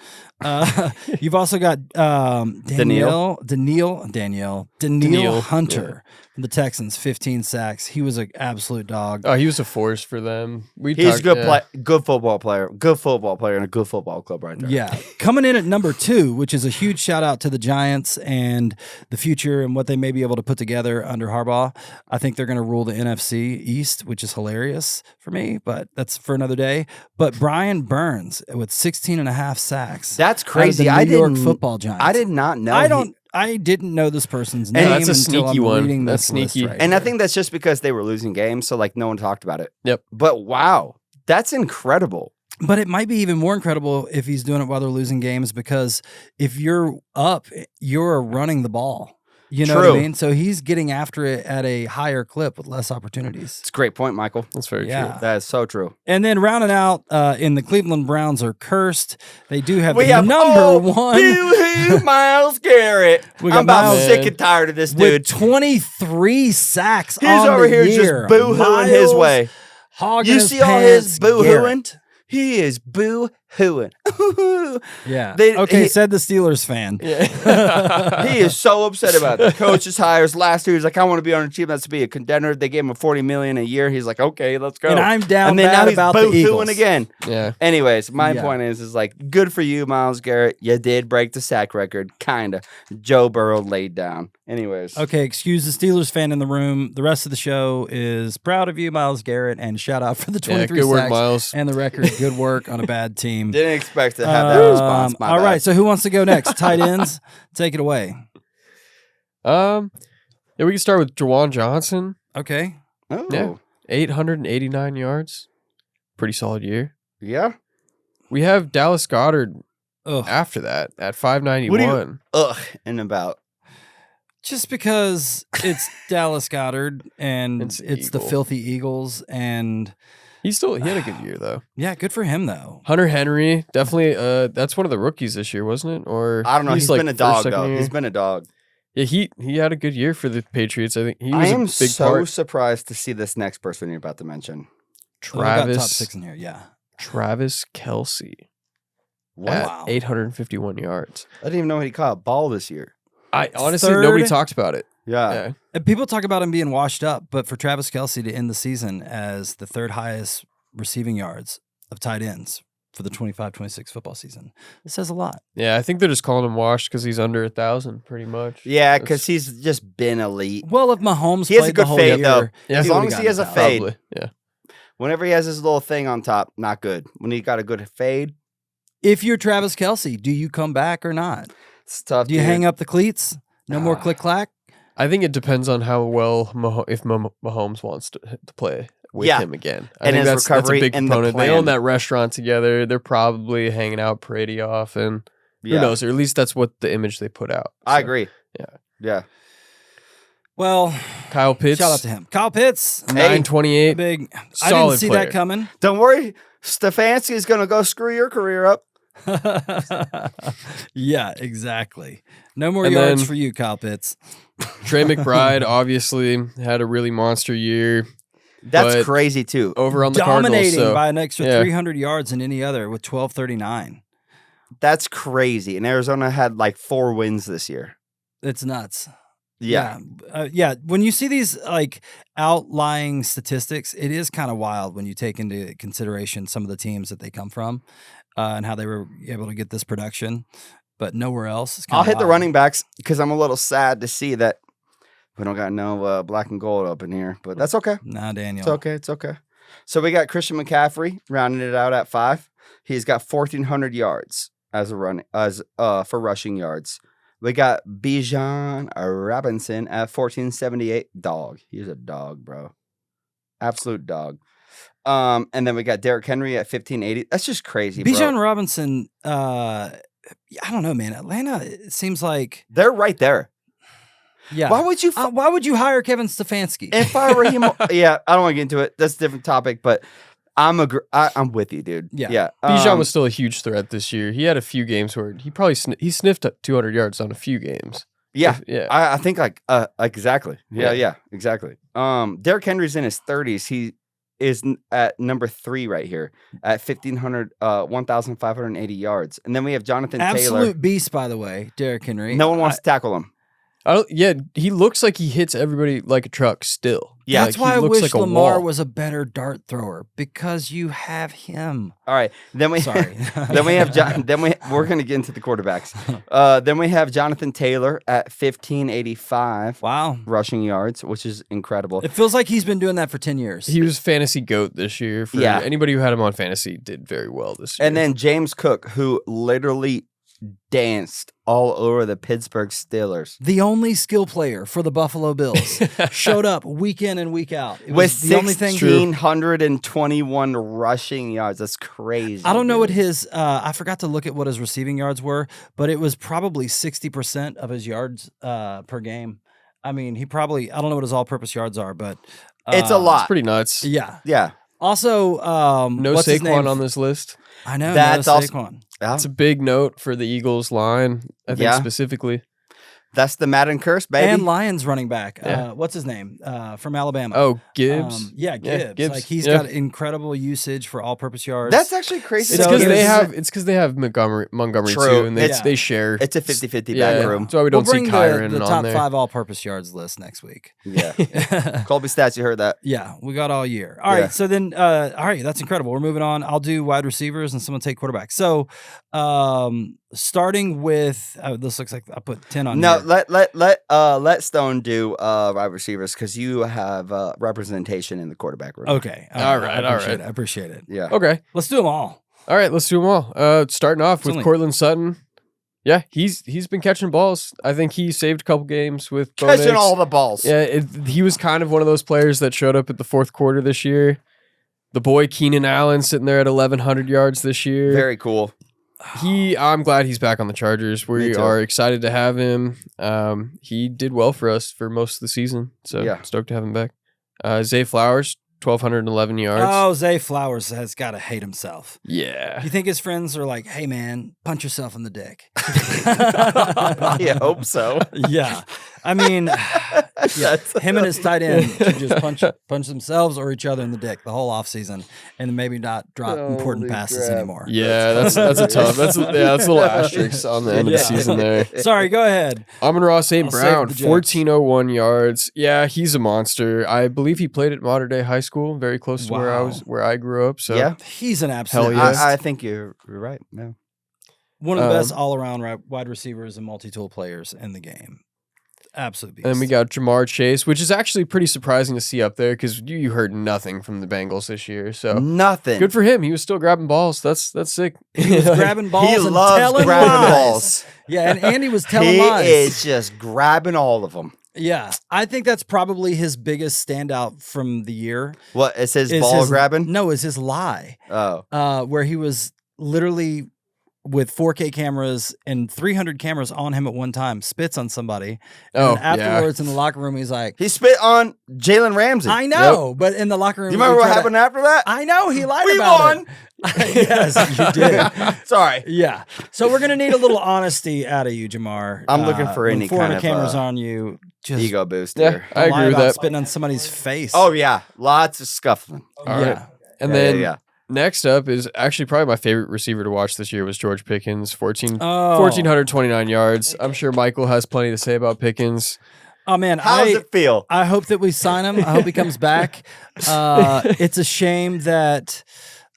B: You've also got Danielle
C: Danielle,
B: Hunter from the Texans, 15 sacks. He was an absolute dog.
C: Oh, he was a force for them.
A: He's a good football player. Good football player in a good football club right there.
B: Yeah. Coming in at number 2, which is a huge shout out to the Giants and the future and what they may be able to put together under Harbaugh. I think they're going to rule the NFC East, which is hilarious for me, but that's for another day. But Brian Burns with 16 and a half sacks.
A: That's
B: out of
A: crazy.
B: the
A: I
B: New York
A: didn't.
B: Football Giants.
A: I did not know.
B: I didn't know this person's
A: And
B: name
C: that's a
B: until
C: sneaky
B: I'm
C: one.
B: reading
C: That's
B: this list
C: sneaky.
B: right
A: And I
B: here.
A: think that's just because they were losing games, so like no one talked about it.
C: Yep.
A: But wow, that's incredible.
B: But it might be even more incredible if he's doing it while they're losing games, because if you're up, you're running the ball. You know what I
A: True.
B: mean? So he's getting after it at a higher clip with less opportunities.
A: It's a great point, Michael.
C: That's very
B: Yeah.
C: true.
A: That is so true.
B: And then rounding out in the Cleveland Browns are cursed. They do have
A: We
B: the
A: have
B: number one
A: boo-hoo, Myles Garrett.
B: We got
A: I'm about
B: Myles-
A: sick and tired of this
B: with
A: dude.
B: 23 sacks.
A: He's
B: on
A: over
B: the
A: here
B: year.
A: just boo-hooing his
B: Miles
A: way.
B: hogging
A: You
B: his
A: see all his
B: pants,
A: boo-hooing?
B: Garrett.
A: He is boo-hooing.
B: Yeah.
A: They-
B: okay,
A: he-
B: said the Steelers fan.
A: He is so upset about it. The coach's hires last year. He's like, I want to be on a team that's to be a contender. They gave him $40 million a year. He's like, okay, let's go.
B: And I'm down
A: And then
B: bad
A: now he's
B: about the
A: boo-hooing
B: Eagles.
A: again.
C: Yeah.
A: Anyways, my
B: Yeah.
A: point is like, good for you, Myles Garrett. You did break the sack record, kinda. Joe Burrow laid down. Anyways,
B: Okay, excuse the Steelers fan in the room. The rest of the show is proud of you, Miles Garrett, and shout out for the
C: Yeah,
B: 23
C: good work,
B: sacks
C: Miles.
B: and the record. Good work on a bad team.
A: didn't expect to have that response. My
B: All
A: bad.
B: right, so who wants to go next? Tight ends, take it away.
C: Yeah, we can start with Jawan Johnson.
B: Okay.
A: Oh,
C: Yeah. 889 yards. Pretty solid year.
A: yeah.
C: We have Dallas Goddard
B: Ugh.
C: after that at 591.
A: Ugh, and about.
B: Just because it's Dallas Goddard and
C: It's
B: it's the
C: Eagle.
B: filthy Eagles, and
C: He had a good year though.
B: yeah, good for him though.
C: Hunter Henry, definitely that's one of the rookies this year, wasn't it? Or
A: I don't know. He's
C: like
A: been a
C: first,
A: dog,
C: second
A: though.
C: year.
A: He's been a dog.
C: Yeah, he had a good year for the Patriots. I think he
A: I
C: was
A: am
C: a big
A: so
C: part.
A: surprised to see this next person you're about to mention.
B: Oh, I got top
C: Travis
B: 6 in here. Yeah.
C: Travis Kelsey
A: What?
C: at
B: Wow.
C: 851 yards.
A: I didn't even know he caught a ball this year.
C: I honestly
B: Third.
C: nobody talked about it.
A: Yeah.
C: Yeah.
B: And people talk about him being washed up, but for Travis Kelsey to end the season as the third highest receiving yards of tight ends for the 25-26 football season, it says a lot.
C: Yeah, I think they're just calling him washed because he's under 1,000, pretty much.
A: Yeah,
C: That's-
A: because he's just been elite.
B: Well, if Mahomes
A: He has a
B: played
A: good
B: the whole
A: fade,
B: year,
A: though.
C: Yeah.
A: As
B: he
A: long
B: would've
A: as he
B: gotten
A: has a
B: 1,000.
A: fade.
C: Probably. Yeah.
A: Whenever he has his little thing on top, not good. When he got a good fade,
B: If you're Travis Kelsey, do you come back or not?
A: it's tough.
B: Do you hang up the cleats? No more
C: Ah.
B: click clack.
C: I think it depends on how well Mahomes wants to play with
A: Yeah.
C: him again. I
A: And
C: think
A: his
C: that's
A: recovery
C: a big
A: and the
C: component. They
A: plan.
C: own that restaurant together. They're probably hanging out pretty often.
A: Yeah,
C: Who knows? Or at least that's what the image they put out.
A: I
C: So,
A: agree.
C: Yeah.
A: Yeah.
B: Well,
C: Kyle Pitts,
B: shout out to him. Kyle Pitts,
C: 928.
B: big. I
C: Solid
B: didn't see
C: player.
B: that coming.
A: Don't worry. Stefanski's going to go screw your career up.
B: Yeah, exactly. No more
C: And
B: yards
C: then-
B: for you, Kyle Pitts.
C: Trey McBride obviously had a really monster year
A: That's
C: But-
A: crazy, too.
C: over on the
B: Dominating
C: Cardinals. So
B: by an extra
C: yeah.
B: 300 yards than any other with 1239.
A: That's crazy. And Arizona had like 4 wins this year.
B: It's nuts.
A: Yeah.
B: Yeah. When you see these like outlying statistics, it is kind of wild when you take into consideration some of the teams that they come from and how they were able to get this production, but nowhere else. It's
A: I'll
B: kinda
A: hit the
B: wild.
A: running backs because I'm a little sad to see that we don't got no black and gold up in here, but that's okay.
B: Nah, Daniel.
A: It's okay. It's okay. So we got Christian McCaffrey rounding it out at 5. He's got 1,400 yards for rushing yards. We got Bijan Robinson at 1,478. Dog. He's a dog, bro. Absolute dog. And then we got Derrick Henry at 1,580. That's just crazy,
B: Bijan
A: bro.
B: Robinson, I don't know, man. Atlanta, it seems like,
A: They're right there.
B: yeah.
A: Why would you?
B: Why would you hire Kevin Stefanski?
A: If I were him, yeah, I don't want to get into it. That's a different topic, but I'm with you, dude.
B: Yeah.
A: Yeah.
C: Bijan was still a huge threat this year. He had a few games where he probably he sniffed up 200 yards on a few games.
A: Yeah.
C: Yeah.
A: I think exactly.
C: Yeah.
A: Yeah, exactly. Derrick Henry's in his 30s. He is at number 3 right here at 1,580 yards. And then we have Jonathan Taylor.
B: Absolute beast, by the way, Derrick Henry.
A: No one wants to tackle him.
C: He looks like he hits everybody like a truck still.
A: Yeah,
B: That's
C: Like,
B: why
C: he
B: I
C: looks
B: wish
C: like a
B: Lamar
C: wall.
B: was a better dart thrower because you have him.
A: All right. Then we
B: Sorry.
A: then we have we're going to get into the quarterbacks. Then we have Jonathan Taylor at 1,585
B: Wow.
A: rushing yards, which is incredible.
B: It feels like he's been doing that for 10 years.
C: He was fantasy goat this year. For
A: Yeah.
C: anybody who had him on fantasy did very well this year.
A: And then James Cook, who literally danced all over the Pittsburgh Steelers.
B: The only skill player for the Buffalo Bills showed up week in and week out. It
A: With
B: was the only thing.
A: 1,621 rushing yards. That's crazy.
B: I don't know what
A: dude.
B: his. I forgot to look at what his receiving yards were, but it was probably 60% of his yards per game. I mean, he probably. I don't know what his all-purpose yards are, but
A: It's a lot.
C: it's pretty nuts.
B: Yeah.
A: Yeah.
B: Also,
C: No
B: what's his name?
C: Saquon on this list.
B: I know.
A: That's
B: no
A: also-
B: Saquon.
A: Yeah.
C: It's a big note for the Eagles line, I think
A: Yeah.
C: specifically.
A: That's the Madden curse, baby.
B: And Lions running back.
C: Yeah.
B: What's his name? From Alabama.
C: Oh, Gibbs.
B: Yeah, Gibbs.
C: Gibbs.
B: Like he's
C: Yeah.
B: got incredible usage for all-purpose yards.
A: That's actually crazy.
C: It's
B: So
C: because
B: here's-
C: they have Montgomery
A: True.
C: too, and
B: It's-
C: they share.
A: It's a 50-50
C: yeah,
A: back room.
C: that's why we
B: we'll
C: don't see
B: bring
C: Kyron
B: the
C: on
B: top
C: there.
B: 5 all-purpose yards list next week.
A: Yeah. Colby Stats, you heard that.
B: Yeah, we got all year. All right,
A: Yeah.
B: so then, all right, that's incredible. We're moving on. I'll do wide receivers and someone take quarterback. So, starting with this looks like I put 10 on.
A: No,
B: here.
A: let Stone do wide receivers because you have representation in the quarterback room.
B: Okay.
C: All right, all right.
B: I appreciate it.
A: Yeah.
C: Okay.
B: Let's do them all.
C: All right, let's do them all. Starting off with
B: only-
C: Cortland Sutton. Yeah, he's been catching balls. I think he saved a couple games with Bo
A: Catching
C: Nix.
A: all the balls.
C: Yeah, he was kind of one of those players that showed up at the fourth quarter this year. The boy Keenan Allen sitting there at 1,100 yards this year.
A: Very cool.
C: I'm glad he's back on the Chargers.
A: Me
C: We
A: too.
C: are excited to have him. He did well for us for most of the season, so
A: Yeah.
C: stoked to have him back. Zay Flowers, 1,211 yards.
B: Oh, Zay Flowers has got to hate himself.
C: Yeah.
B: You think his friends are like, "Hey, man, punch yourself in the dick"?
A: I hope so.
B: Yeah, I mean, yeah, him and his tight end should just punch themselves or each other in the dick the whole offseason, and maybe not drop important
A: Holy
B: passes
A: crap.
B: anymore.
C: Yeah, that's a tough. That's a little asterisk on the end of the
B: Yeah.
C: season there.
B: Sorry, go ahead.
C: Amon-Ra St.
B: I'll save
C: Brown,
B: the jokes.
C: 1,401 yards. Yeah, he's a monster. I believe he played at Modern Day High School, very close to
B: Wow.
C: where I grew up. So
A: Yeah.
B: He's an absolute
C: Hell yeah.
B: beast.
A: I think you're right. Yeah.
B: One of the best
C: Um,
B: all-around wide receivers and multi-tool players in the game. Absolute beast.
C: And then we got Jamar Chase, which is actually pretty surprising to see up there because you heard nothing from the Bengals this year. So
A: Nothing.
C: good for him. He was still grabbing balls. That's sick.
B: he was grabbing balls
A: He
B: and
A: loves
B: telling
A: grabbing
B: lies.
A: balls.
B: Yeah, and Andy was telling
A: He
B: lies.
A: is just grabbing all of them.
B: Yeah, I think that's probably his biggest standout from the year.
A: What? It says
B: is
A: ball
B: his-
A: grabbing?
B: No, is his lie.
A: Oh.
B: Where he was literally with 4K cameras and 300 cameras on him at one time, spits on somebody. And
C: Oh,
B: then afterwards in the locker room, he's like,
A: He spit on Jalen Ramsey.
B: I know, but in the locker room,
A: You remember
B: we
A: what
B: tried to-
A: happened after that?
B: I know, he lied
A: We
B: about
A: won.
B: it. Yes, you did.
A: Sorry.
B: Yeah. So we're going to need a little honesty out of you, Jamar.
A: I'm looking for
B: when
A: any
B: 400
A: kind of,
B: cameras on you. Just
A: Ego boost
C: Yeah,
A: here.
C: I
B: lie
C: agree with
B: about
C: that.
B: spitting on somebody's face.
A: Oh, yeah. Lots of scuffling.
C: All
B: yeah.
C: right. And
A: Yeah,
C: then
A: yeah.
C: next up is actually probably my favorite receiver to watch this year was George Pickens, 1,429 yards. I'm sure Michael has plenty to say about Pickens.
B: Oh man,
A: How does it feel?
B: I hope that we sign him. I hope he comes back. It's a shame that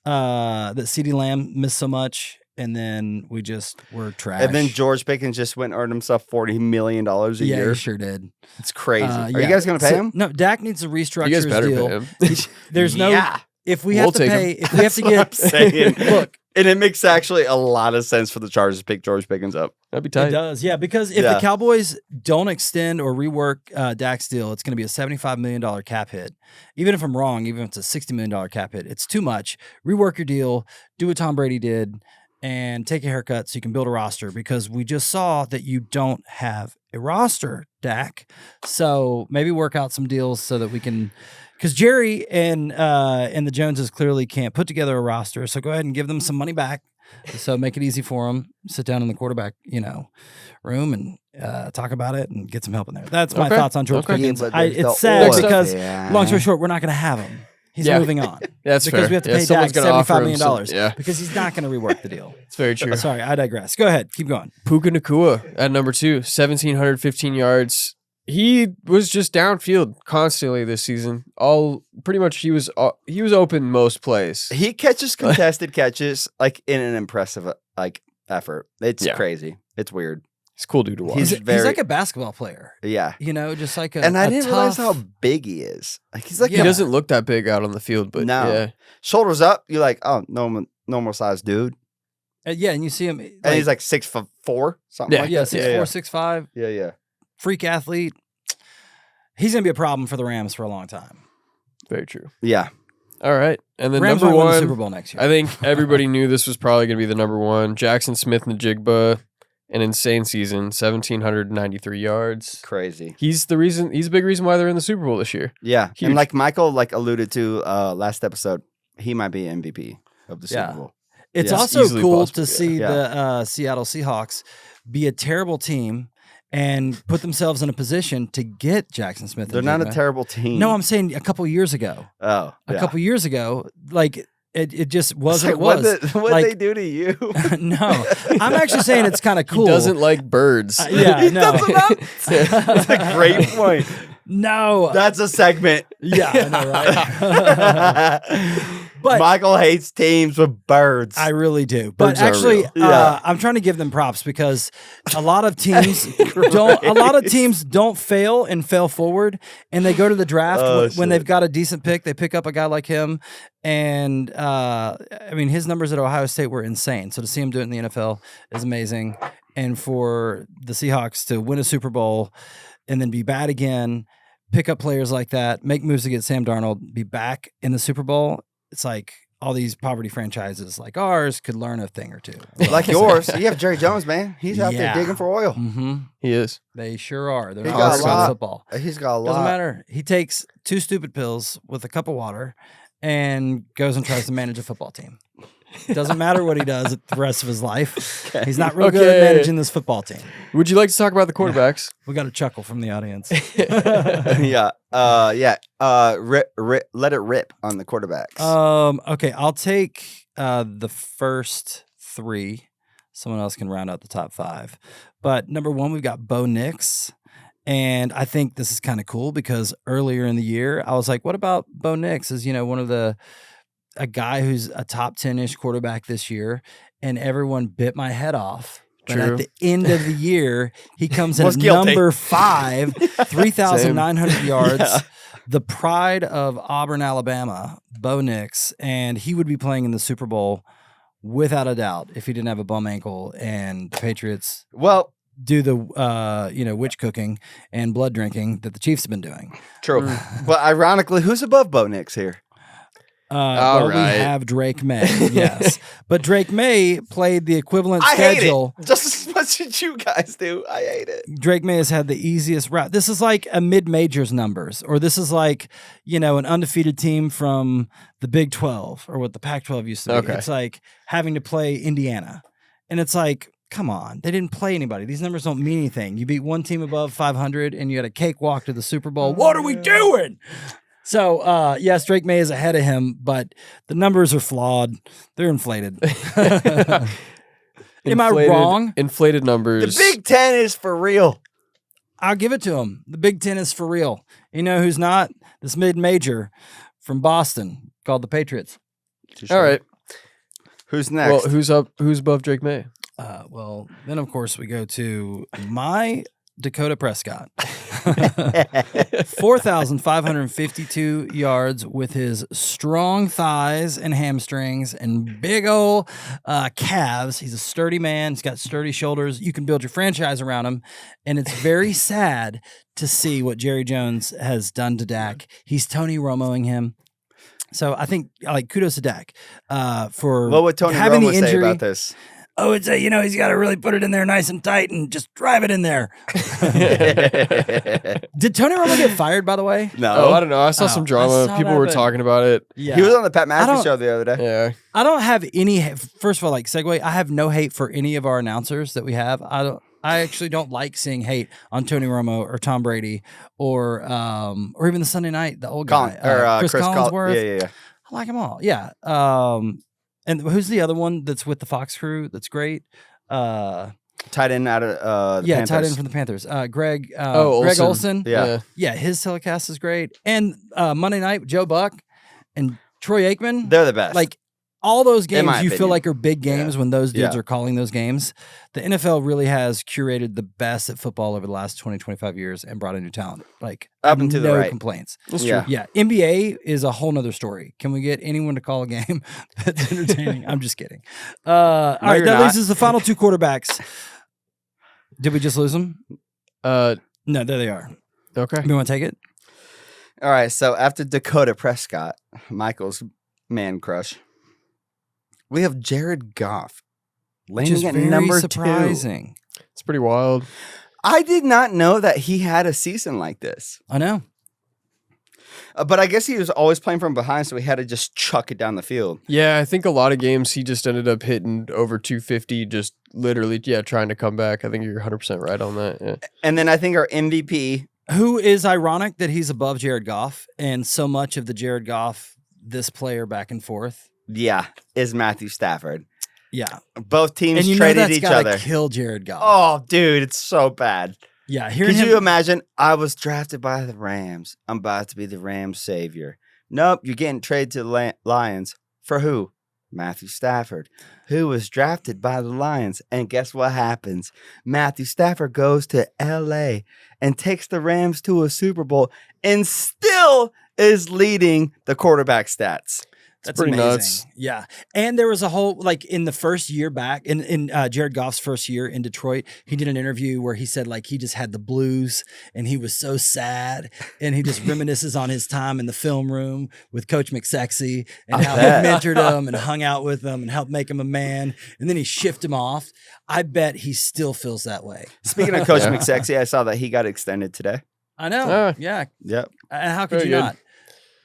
B: CeeDee Lamb missed so much, and then we just were trash.
A: And then George Pickens just went and earned himself $40 million a
B: yeah,
A: year.
B: he sure did.
A: It's crazy. Are
B: Yeah.
A: you guys going to pay
B: So-
A: him?
B: No, Dak needs to restructure
C: You guys
B: his
C: better
B: deal.
C: pay him.
B: There's no.
A: Yeah.
B: If we
C: We'll
B: have to
C: take him.
B: pay, if we have to
A: That's what I'm
B: get,
A: saying.
B: look,
A: And it makes actually a lot of sense for the Chargers to pick George Pickens up.
C: That'd be
B: it
C: tight.
B: does, yeah. Because if
A: Yeah.
B: the Cowboys don't extend or rework Dak's deal, it's going to be a $75 million cap hit. Even if I'm wrong, even if it's a $60 million cap hit, it's too much. Rework your deal, do what Tom Brady did, and take a haircut so you can build a roster. Because we just saw that you don't have a roster, Dak. So maybe work out some deals so that we can. Because Jerry and the Joneses clearly can't put together a roster, so go ahead and give them some money back. So make it easy for him. Sit down in the quarterback, room and talk about it and get some help in there. That's my
C: Okay.
B: thoughts on George
C: Okay.
B: Pickens.
A: But there's
B: It's
A: the
B: sad
C: oil.
B: because,
A: Yeah.
B: long story short, we're not going to have him. He's
C: Yeah.
B: moving on.
C: That's
B: because
C: fair.
B: we have to
C: Yeah,
B: pay
C: someone's
B: Dak
C: gonna offer
B: $75
C: him
B: million
C: some- yeah.
B: because he's not going to rework the deal.
C: It's very true.
B: Sorry, I digress. Go ahead. Keep going.
C: Puka Nakua at number 2, 1,715 yards. He was just downfield constantly this season. Pretty much he was open most plays.
A: He catches contested catches like in an impressive effort. It's
C: Yeah.
A: crazy. It's weird.
C: He's a cool dude to watch.
A: He's
B: He's
A: very-
B: like a basketball player.
A: Yeah.
B: Just like a
A: And I
B: a
A: didn't realize
B: tough-
A: how big he is. Like he's like
C: He doesn't look that big out on the field, but
A: No.
C: yeah.
A: shoulders up. You're like, oh, normal size dude.
B: Yeah, and you see him.
A: And he's like 6'4", something
C: Yeah.
A: like
B: yeah,
A: that.
B: 6'4", 6'5",
A: Yeah, yeah.
B: freak athlete. He's going to be a problem for the Rams for a long time.
C: Very true.
A: Yeah.
C: All right. And then
B: Rams
C: number
B: might win the Super
C: one,
B: Bowl next year.
C: I think everybody knew this was probably going to be the number one. Jackson Smith-Njigba, an insane season, 1,793 yards.
A: Crazy.
C: He's a big reason why they're in the Super Bowl this year.
A: Yeah.
C: Huge.
A: And like Michael alluded to last episode, he might be MVP of the Super
B: Yeah.
A: Bowl.
B: It's
A: Yeah.
B: also
C: Easily
B: cool
C: possible,
B: to
C: yeah.
B: see
A: Yeah.
B: the Seattle Seahawks be a terrible team and put themselves in a position to get Jackson Smith.
A: They're not a terrible team.
B: No, I'm saying a couple years ago.
A: Oh,
B: A
A: yeah.
B: couple years ago, like it just
A: It's
B: wasn't
A: like,
B: what it was.
A: What
B: Like-
A: they do to you?
B: No, I'm actually saying it's kind of cool.
C: He doesn't like birds.
B: Yeah,
A: He
B: no.
A: doesn't know. That's a great point.
B: No,
A: That's a segment.
B: yeah, I know, right? But
A: Michael hates teams with birds.
B: I really do. But
C: Birds are
B: actually,
C: real.
A: Yeah.
B: I'm trying to give them props because a lot of teams don't fail and fail forward, and they go to the draft
A: Oh,
B: when they've
A: shit.
B: got a decent pick. They pick up a guy like him, and his numbers at Ohio State were insane. So to see him do it in the NFL is amazing, and for the Seahawks to win a Super Bowl and then be bad again, pick up players like that, make moves to get Sam Darnold, be back in the Super Bowl. It's like all these poverty franchises like ours could learn a thing or two.
A: like yours. You have Jerry Jones, man. He's out
B: Yeah.
A: there digging for oil.
B: Mm-hmm.
C: He is.
B: They sure are. They're
A: He
B: not
A: got a
B: worried about
A: lot.
B: football.
A: He's got a lot.
B: Doesn't matter. He takes 2 stupid pills with a cup of water and goes and tries to manage a football team. Doesn't matter what he does the rest of his life. He's not real good at
C: Okay.
B: managing this football team.
C: Would you like to talk about the quarterbacks?
B: We got a chuckle from the audience.
A: Yeah. Let it rip on the quarterbacks.
B: Okay, I'll take the first 3. Someone else can round out the top 5. But number 1, we've got Bo Nix. And I think this is kind of cool because earlier in the year, I was like, what about Bo Nix? Is, one of a guy who's a top 10-ish quarterback this year, and everyone bit my head off. But
C: True.
B: at the end of the year, he comes in
A: Was
B: at
A: guilty.
B: number 5, 3,900 yards.
A: Yeah.
B: The pride of Auburn, Alabama, Bo Nix, and he would be playing in the Super Bowl without a doubt if he didn't have a bum ankle and the Patriots
A: Well,
B: do the witch cooking and blood drinking that the Chiefs have been doing.
A: true. But ironically, who's above Bo Nix here?
C: All
B: We
C: right.
B: have Drake May, yes, but Drake May played the equivalent
A: I
B: schedule.
A: hate it just as much as you guys do. I hate it.
B: Drake May has had the easiest route. This is like a mid-majors numbers, or this is like, an undefeated team from the Big 12 or what the Pac-12 used to be.
C: Okay.
B: It's like having to play Indiana. And it's like, come on, they didn't play anybody. These numbers don't mean anything. You beat one team above 500 and you had a cakewalk to the Super Bowl. What are we doing? So, yes, Drake May is ahead of him, but the numbers are flawed. They're inflated. Am I wrong?
C: Inflated
A: The
C: numbers.
A: Big Ten is for real.
B: I'll give it to him. The Big Ten is for real. You know who's not? This mid-major from Boston called the Patriots.
C: All right.
A: Who's next?
C: Well, who's up? Who's above Drake May?
B: Then of course we go to my Dakota Prescott. 4,552 yards with his strong thighs and hamstrings and big old calves. He's a sturdy man. He's got sturdy shoulders. You can build your franchise around him. And it's very sad to see what Jerry Jones has done to Dak. He's Tony Romoing him. So I think kudos to Dak for
A: What would Tony
B: having
A: Romo
B: the
A: say
B: injury.
A: about this?
B: oh, it's he's got to really put it in there nice and tight and just drive it in there. Did Tony Romo get fired, by the way?
A: No.
C: Oh, I don't know. I saw some
B: I
C: drama.
B: saw
C: People
B: that,
C: were
B: but-
C: talking about it.
B: Yeah.
A: He was on the Pat
B: I
A: McAfee
B: don't-
A: show the other day.
C: Yeah.
B: I don't have any. First of all, like segue, I have no hate for any of our announcers that we have. I actually don't like seeing hate on Tony Romo or Tom Brady or even the Sunday night, the old guy, Chris Collinsworth.
A: Yeah.
B: I like them all. Yeah. And who's the other one that's with the Fox crew? That's great.
A: Tight end out of the
B: Yeah,
A: Panthers.
B: tight end from the Panthers. Greg.
C: Oh,
B: Greg
C: Olsen.
B: Olson.
A: Yeah.
B: Yeah, his telecast is great. And Monday night, Joe Buck and Troy Aikman.
A: They're the best.
B: Like all those
A: In my
B: games, you feel
A: opinion.
B: like are big games when those dudes
A: Yeah.
B: are calling those games. The NFL really has curated the best at football over the last 20, 25 years and brought in new talent. Like
A: Up and to the
B: no
A: right.
B: complaints.
C: That's
A: Yeah.
C: true.
B: Yeah, NBA is a whole nother story. Can we get anyone to call a game that's entertaining? I'm just kidding. All right,
A: you're
B: that
A: not.
B: leaves us the final two quarterbacks. Did we just lose them?
C: Uh,
B: No, there they are.
C: okay.
B: You want to take it?
A: All right, so after Dakota Prescott, Michael's man crush, we have Jared Goff landing
B: Just
A: at
B: very
A: number 2.
B: surprising.
C: It's pretty wild.
A: I did not know that he had a season like this.
B: I know.
A: But I guess he was always playing from behind, so he had to just chuck it down the field.
C: Yeah, I think a lot of games he just ended up hitting over 250, just literally, trying to come back. I think you're 100% right on that. Yeah.
A: And then I think our MVP,
B: Who is ironic that he's above Jared Goff and so much of the Jared Goff, this player back and forth.
A: is Matthew Stafford.
B: Yeah.
A: Both teams
B: And you know
A: traded
B: that's
A: each
B: gotta
A: other.
B: kill Jared Goff.
A: Oh, dude, it's so bad.
B: yeah. Hearing
A: Could
B: him,
A: you imagine? I was drafted by the Rams. I'm about to be the Rams savior. Nope, you're getting traded to the Lions. For who? Matthew Stafford, who was drafted by the Lions. And guess what happens? Matthew Stafford goes to LA and takes the Rams to a Super Bowl and still is leading the quarterback stats.
B: That's
C: pretty
B: amazing.
C: nuts.
B: Yeah. And there was a whole, like in the first year back, in Jared Goff's first year in Detroit, he did an interview where he said like he just had the blues and he was so sad. And he just reminisces on his time in the film room with Coach McSexy and how he
A: bet.
B: mentored him and hung out with him and helped make him a man. And then he shifted him off. I bet he still feels that way.
A: Speaking of Coach
C: Yeah.
A: McSexy, I saw that he got extended today.
B: I know.
C: Ah.
B: Yeah.
A: Yep.
B: And how could
C: Very
B: you
C: good.
B: not?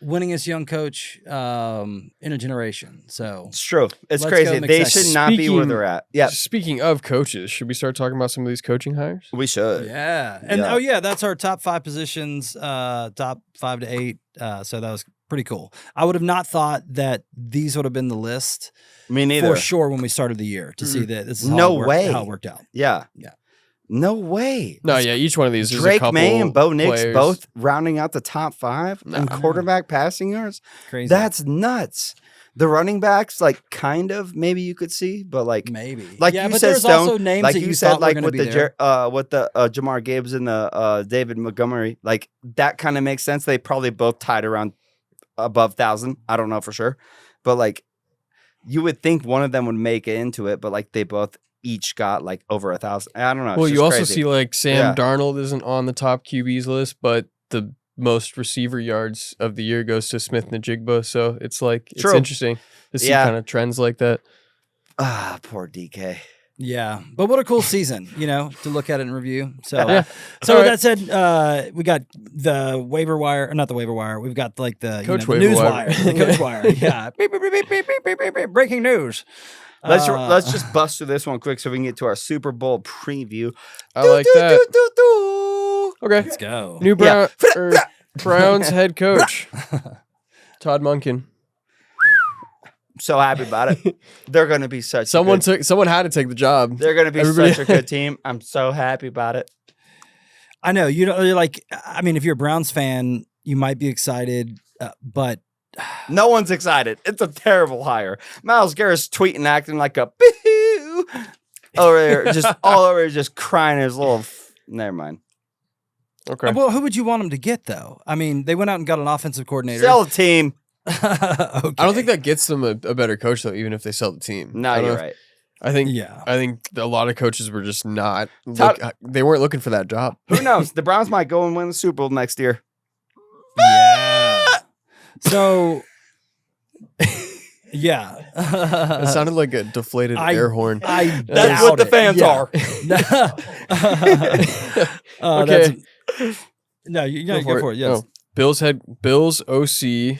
B: Winningest young coach in a generation. So
A: It's true. It's
B: Let's
A: crazy.
B: go
A: They
B: McSexy.
A: should not be where
C: Speaking-
A: they're at. Yeah,
C: Speaking of coaches, should we start talking about some of these coaching hires?
A: we should.
B: yeah. And
A: Yeah.
B: oh yeah, that's our top 5 positions, top 5 to 8. So that was pretty cool. I would have not thought that these would have been the list
A: Me neither.
B: for sure when we started the year to see that this is how
A: No
B: it worked,
A: way.
B: how it worked out.
A: Yeah.
B: Yeah.
A: No way.
C: No, yeah, each one of these is a
A: Drake
C: couple
A: May and Bo Nix
C: players.
A: both rounding out the top 5 in
C: Nah.
A: quarterback passing yards.
B: Crazy.
A: That's nuts. The running backs, like, kind of maybe you could see, but like,
B: maybe.
A: like
B: yeah,
A: you
B: but
A: said,
B: there's
A: Stone,
B: also names
A: like
B: that
A: you
B: thought
A: said,
B: were
A: like
B: gonna
A: with
B: be
A: the
B: there.
A: Jamar Gibbs and the David Montgomery, like that kind of makes sense. They probably both tied around above 1,000. I don't know for sure, but like you would think one of them would make it into it, but like they both each got like over 1,000. I don't know. it's
C: Well, you
A: just
C: also
A: crazy.
C: see like Sam
A: Yeah.
C: Darnold isn't on the top QBs list, but the most receiver yards of the year goes to Smith Najigba. So it's like it's
A: True.
C: interesting to see
A: Yeah.
C: kind of trends like that.
A: Poor DK.
B: Yeah, but what a cool season, to look at it and review. So,
C: Yeah.
B: so
C: All
B: with
C: right.
B: that said, we got the waiver wire, or not the waiver wire. We've got like the,
C: Coach
B: the
C: waiver
B: news
C: wire.
B: wire, the coach wire. Yeah, beep, beep, beep, beep, beep, beep, beep, beep, beep. Breaking news.
A: Let's just bust through this one quick so we can get to our Super Bowl preview.
C: I like that. Okay.
B: Let's go.
C: New
A: Yeah.
C: Browns head coach, Todd Monken.
A: So happy about it. They're going to be such.
C: Someone
A: a good,
C: had to take the job.
A: They're going to be
C: Everybody-
A: such a good team. I'm so happy about it.
B: I know you're like. I mean, if you're a Browns fan, you might be excited, but
A: No one's excited. It's a terrible hire. Miles Garrett's tweeting, acting like a boo over there, just all over, just crying his little. Never mind.
C: Okay.
B: well, who would you want them to get though? I mean, they went out and got an offensive coordinator.
A: Sell the team.
B: Okay.
C: I don't think that gets them a better coach though, even if they sell the team.
A: No,
C: I don't
A: you're
C: know.
A: right.
C: I think
B: Yeah.
C: I think a lot of coaches were just not.
A: Todd-
C: They weren't looking for that job.
A: Who knows? The Browns might go and win the Super Bowl next year.
B: Yeah. So, Yeah.
C: It sounded like a deflated air horn.
B: I
A: That's
B: doubt
A: what the
B: it.
A: fans
B: are.
C: Okay.
B: No, you go for it. Yes.
C: Oh. Bills OC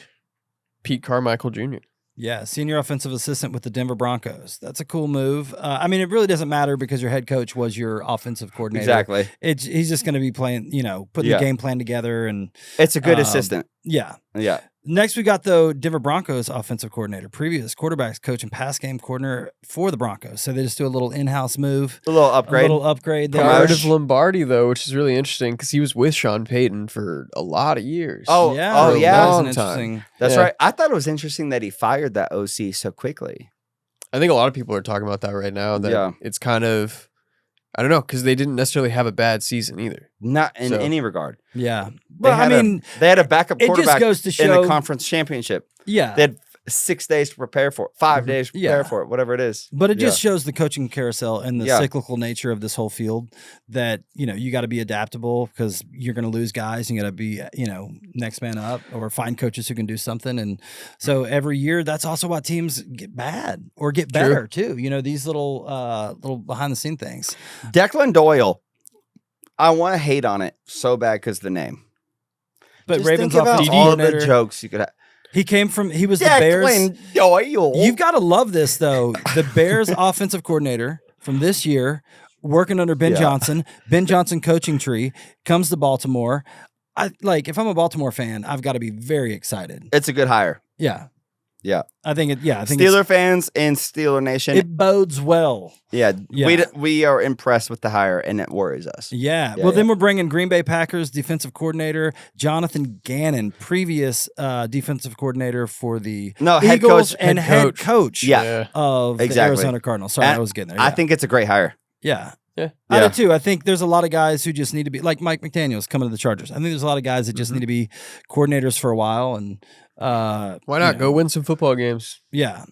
C: Pete Carmichael Jr.
B: Yeah, senior offensive assistant with the Denver Broncos. That's a cool move. I mean, it really doesn't matter because your head coach was your offensive coordinator.
A: Exactly.
B: He's just going to be playing, putting the game plan together. And
A: It's a good assistant.
B: yeah.
A: Yeah.
B: Next, we got the Denver Broncos offensive coordinator, previous quarterbacks coach and pass game coordinator for the Broncos. So they just do a little in-house move,
A: A little upgrade.
B: a little upgrade there.
C: Part of Lombardi, though, which is really interesting because he was with Sean Payton for a lot of years.
A: Oh,
B: yeah.
A: oh,
B: that
A: yeah.
B: was an
C: Long time.
B: interesting.
A: That's
C: Yeah.
A: right. I thought it was interesting that he fired that OC so quickly.
C: I think a lot of people are talking about that right now. That
A: Yeah.
C: it's kind of, I don't know, because they didn't necessarily have a bad season either.
A: Not in
C: So-
A: any regard.
B: Yeah.
A: They
B: But I
A: had a-
B: mean,
A: They had a backup
B: it just
A: quarterback
B: goes to
A: in
B: show.
A: the conference championship.
B: Yeah.
A: They had 6 days to prepare for it, 5 days to prepare
B: Yeah.
A: for it, whatever it is.
B: But it just shows the coaching carousel and the
A: Yeah.
B: cyclical nature of this whole field that, you got to be adaptable because you're going to lose guys. You got to be, next man up or find coaches who can do something. And so every year, that's also why teams get bad or get better too. These little behind the scene things.
A: Declan Doyle, I want to hate on it so bad because the name.
B: But
A: Just
B: Ravens
A: think about
B: offensive
A: all the
B: coordinator,
A: jokes you could have.
B: he was the Bears.
A: Declan Doyle.
B: You've got to love this though. The Bears offensive coordinator from this year, working under Ben
A: Yeah.
B: Johnson, Ben Johnson coaching tree, comes to Baltimore. If I'm a Baltimore fan, I've got to be very excited.
A: It's a good hire.
B: Yeah.
A: Yeah.
B: I think
A: Steeler fans and Steeler Nation.
B: it bodes well.
A: Yeah.
B: Yeah.
A: We are impressed with the hire, and it worries us.
B: Yeah.
A: Yeah,
B: Well,
A: yeah.
B: then we're bringing Green Bay Packers defensive coordinator Jonathan Gannon, previous defensive coordinator for the
A: No, head
B: Eagles
A: coach.
B: and
C: head
B: head coach
A: Yeah.
B: of the
A: Exactly.
B: Arizona Cardinals. Sorry,
A: And
B: I was getting there.
A: I
B: Yeah.
A: think it's a great hire.
B: Yeah.
C: Yeah.
B: I
A: Yeah.
B: do too. I think there's a lot of guys who just need to be like Mike McDaniels coming to the Chargers. I think there's a lot of guys that just need to be coordinators for a while. And
C: Why not go win some football games?
B: Yeah.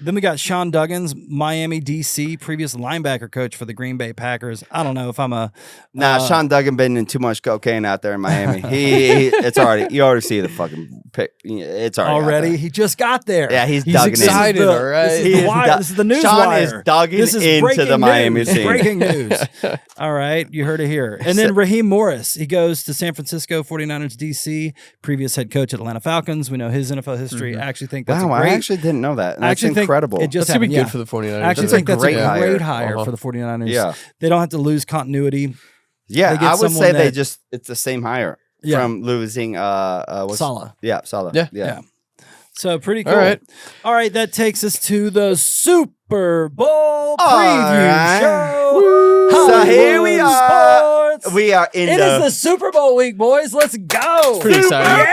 B: Then we got Sean Duggins, Miami DC, previous linebacker coach for the Green Bay Packers. I don't know if I'm a
A: Sean Duggan been in too much cocaine out there in Miami. It's already, you already see the fucking pic. It's already. out
B: He just got there.
A: there. Yeah, he's
C: He's
A: dugging
C: excited,
A: in.
C: all right?
B: This is,
A: He
B: the
A: is
B: wire,
A: du-
B: this is the news
A: Sean
B: wire.
A: is dugging
B: This is
A: into
B: breaking
A: the Miami
B: news.
A: scene.
B: Breaking news. All right. You heard it here. And then Raheem Morris. He goes to San Francisco 49ers DC, previous head coach at Atlanta Falcons. We know his NFL history. I actually think that's
A: Wow,
B: a great.
A: I actually didn't know that. And
B: I
A: That's
B: actually think
A: incredible.
B: it just
C: That's going to be
B: happened,
C: good
B: yeah.
C: for the 49ers.
B: I actually
A: That's a
B: think that's a
A: great
B: great
A: hire.
B: hire
C: Uh-huh.
B: for the 49ers.
A: Yeah.
B: They don't have to lose continuity.
A: Yeah,
B: They get
A: I would
B: someone
A: say
B: that-
A: it's the same hire
B: Yeah.
A: from losing
B: Salah.
A: Yeah, Salah.
C: Yeah.
B: Yeah. So pretty cool.
C: All right.
B: All right, that takes us to the Super Bowl
A: All
B: preview
A: right.
B: show.
A: So here we
B: Hollywood
A: are.
B: Sports.
A: We are in
B: It is the Super Bowl week, boys. Let's go.
C: Pretty exciting.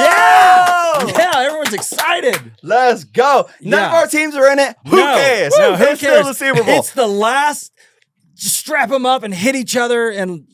A: Yeah!
B: Yeah, everyone's excited.
A: Let's go. None of
B: Yeah.
A: our teams are in it. Who cares?
B: No, who
A: It's
B: cares?
A: still the Super Bowl.
B: It's the last. Just strap them up and hit each other and,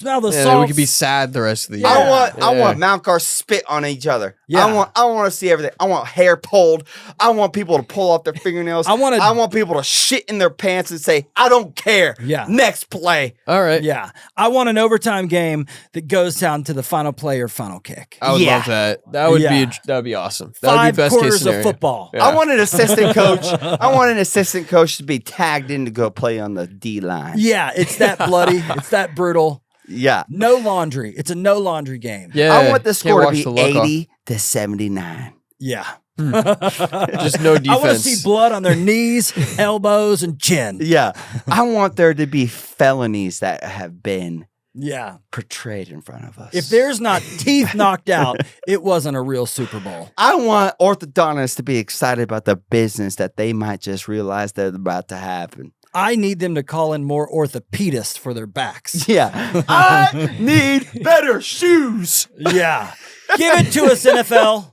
B: smell the
C: Yeah,
B: salt.
C: then we could be sad the rest of the year.
A: I
C: Yeah.
A: want Mount Car spit on each other.
B: Yeah.
A: I want to see everything. I want hair pulled. I want people to pull off their fingernails.
B: I want
A: people to shit in their pants and say, "I don't care."
B: Yeah.
A: Next play.
C: All right.
B: Yeah. I want an overtime game that goes down to the final play or final kick.
C: I would
A: Yeah.
C: love that. That would
B: Yeah.
C: be awesome. That would
B: 5
C: be best
B: quarters
C: case scenario.
B: of football.
C: Yeah.
A: I want an assistant coach. I want an assistant coach to be tagged in to go play on the D line.
B: Yeah, it's that bloody. It's that brutal.
A: Yeah.
B: No laundry. It's a no laundry game.
C: Yeah.
A: I want the
C: Can't
A: score to
C: wash
A: be
C: the luck off.
A: 80-79.
B: Yeah.
C: Just no
B: I want to
C: defense.
B: see blood on their knees, elbows, and chin.
A: Yeah. I want there to be felonies that have been
B: Yeah.
A: portrayed in front of us.
B: If there's not teeth knocked out, it wasn't a real Super Bowl.
A: I want orthodontists to be excited about the business that they might just realize that's about to happen.
B: I need them to call in more orthopedists for their backs.
A: Yeah. I need better shoes.
B: Yeah. Give it to us, NFL.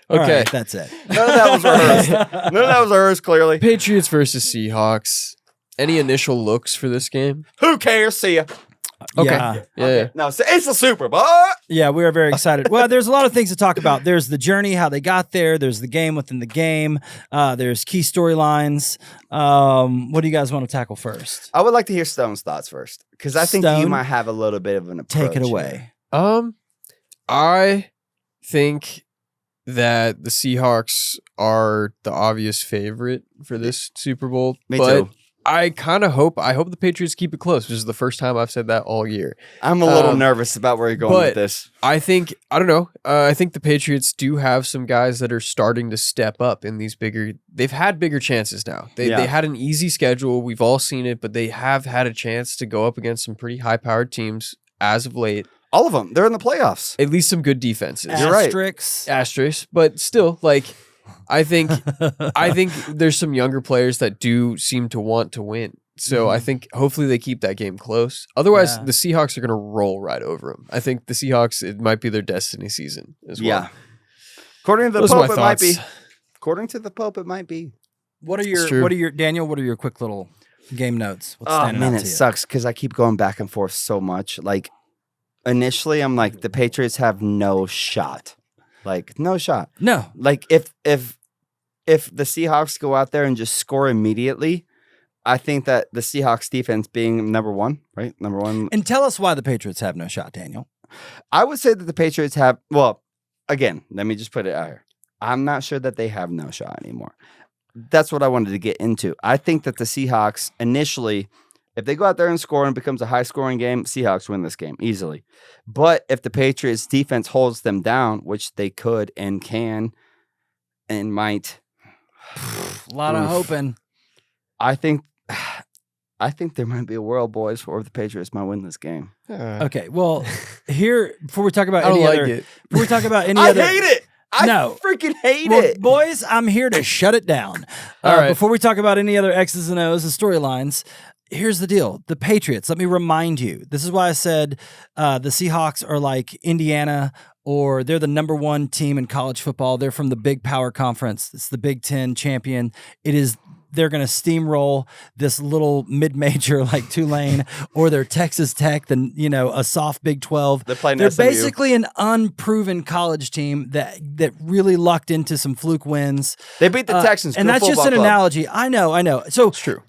B: All
C: Okay.
B: right, that's it.
A: None of that was rehearsed. None of that was rehearsed, clearly.
C: Patriots versus Seahawks. Any initial looks for this game?
A: Who cares? See ya.
C: Okay.
B: Yeah.
C: Yeah.
A: No, it's the Super Bowl.
B: Yeah, we are very excited. Well, there's a lot of things to talk about. There's the journey, how they got there. There's the game within the game. There's key storylines. What do you guys want to tackle first?
A: I would like to hear Stone's thoughts first, because I think you
B: Stone?
A: might have a little bit of an approach.
B: Take it
A: here.
B: away.
C: I think that the Seahawks are the obvious favorite for this Super Bowl.
A: Me
C: but
A: too.
C: I hope the Patriots keep it close. This is the first time I've said that all year.
A: I'm a little nervous about where you're going with
C: but
A: this.
C: I think, I don't know. I think the Patriots do have some guys that are starting to step up in these bigger. They've had bigger chances now. They had an easy schedule. We've all seen it, but they have had a chance to go up against some pretty high-powered teams as of late.
A: All of them. They're in the playoffs.
C: At least some good defenses.
A: You're right.
C: Asterisk, but still, like, I think there's some younger players that do seem to want to win. So I think hopefully they keep that game close. Otherwise, the Seahawks are going to roll right over them. I think the Seahawks, it might be their destiny season as well.
A: Yeah. According to the
C: Those are my
A: Pope, it might be.
C: thoughts.
A: According to the Pope, it might be.
B: What are
C: It's true.
B: Daniel? What are your quick little game notes? What's
A: Oh
B: standing
A: man,
B: out
A: it
B: to you?
A: sucks because I keep going back and forth so much. Like initially, I'm like the Patriots have no shot. Like no shot.
B: No,
A: Like if the Seahawks go out there and just score immediately, I think that the Seahawks defense being number one, right? Number one.
B: and tell us why the Patriots have no shot, Daniel.
A: I would say that the Patriots have, well, again, let me just put it out here. I'm not sure that they have no shot anymore. That's what I wanted to get into. I think that the Seahawks initially, if they go out there and score and it becomes a high scoring game, Seahawks win this game easily. But if the Patriots defense holds them down, which they could and can and might,
B: A lot of
A: Oof.
B: hoping.
A: I think there might be a world, boys, where the Patriots might win this game.
B: Okay, well, here before we talk about
C: I don't
B: any
C: like
B: other,
C: it.
B: before we talk about any
A: I
B: other,
A: hate it. I
B: No.
A: freaking hate
B: well,
A: it.
B: boys, I'm here to shut it down.
C: All right.
B: Before we talk about any other X's and O's and storylines, here's the deal. The Patriots, let me remind you, this is why I said the Seahawks are like Indiana, or they're the number one team in college football. They're from the Big Power Conference. It's the Big Ten champion. They're going to steamroll this little mid-major like Tulane, or they're Texas Tech, a soft Big 12.
A: They're playing
B: They're
A: SMU.
B: basically an unproven college team that really lucked into some fluke wins.
A: They beat the Texans.
B: And
A: good
B: that's just
A: football
B: an
A: club.
B: analogy. I know. So
C: It's true.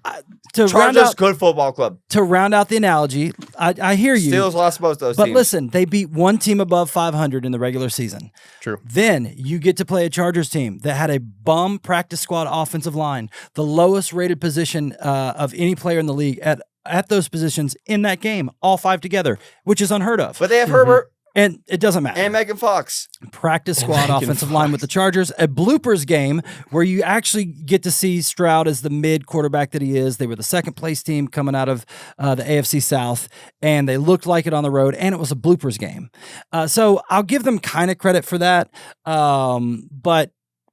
B: to round
A: Chargers,
B: out
A: good football club.
B: the analogy, I hear you.
A: Steelers lost both those
B: But
A: teams.
B: listen, they beat one team above 500 in the regular season.
C: True.
B: Then you get to play a Chargers team that had a bum practice squad offensive line, the lowest rated position of any player in the league at those positions in that game, all five together, which is unheard of.
A: But they have Herbert
B: And it doesn't matter.
A: and Megan Fox.
B: Practice squad
C: Megan
B: offensive line with the Chargers, a bloopers game where you actually get to see Stroud as the mid quarterback that he is. They were the second place team coming out of the AFC South, and they looked like it on the road, and it was a bloopers game. So I'll give them kind of credit for that. But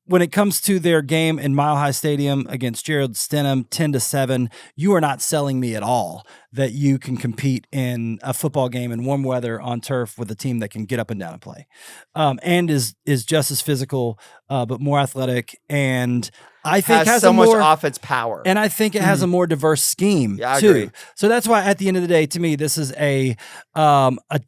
B: when it comes to their game in Mile High Stadium against Gerald Stenham, 10-7, you are not selling me at all that you can compete in a football game in warm weather on turf with a team that can get up and down and play, and is just as physical, but more athletic, and I think has
A: so
B: a
A: much
B: more
A: offense power.
B: and I think it has a more diverse scheme
A: Yeah, I
B: too.
A: agree.
B: So that's why, at the end of the day, to me, this is a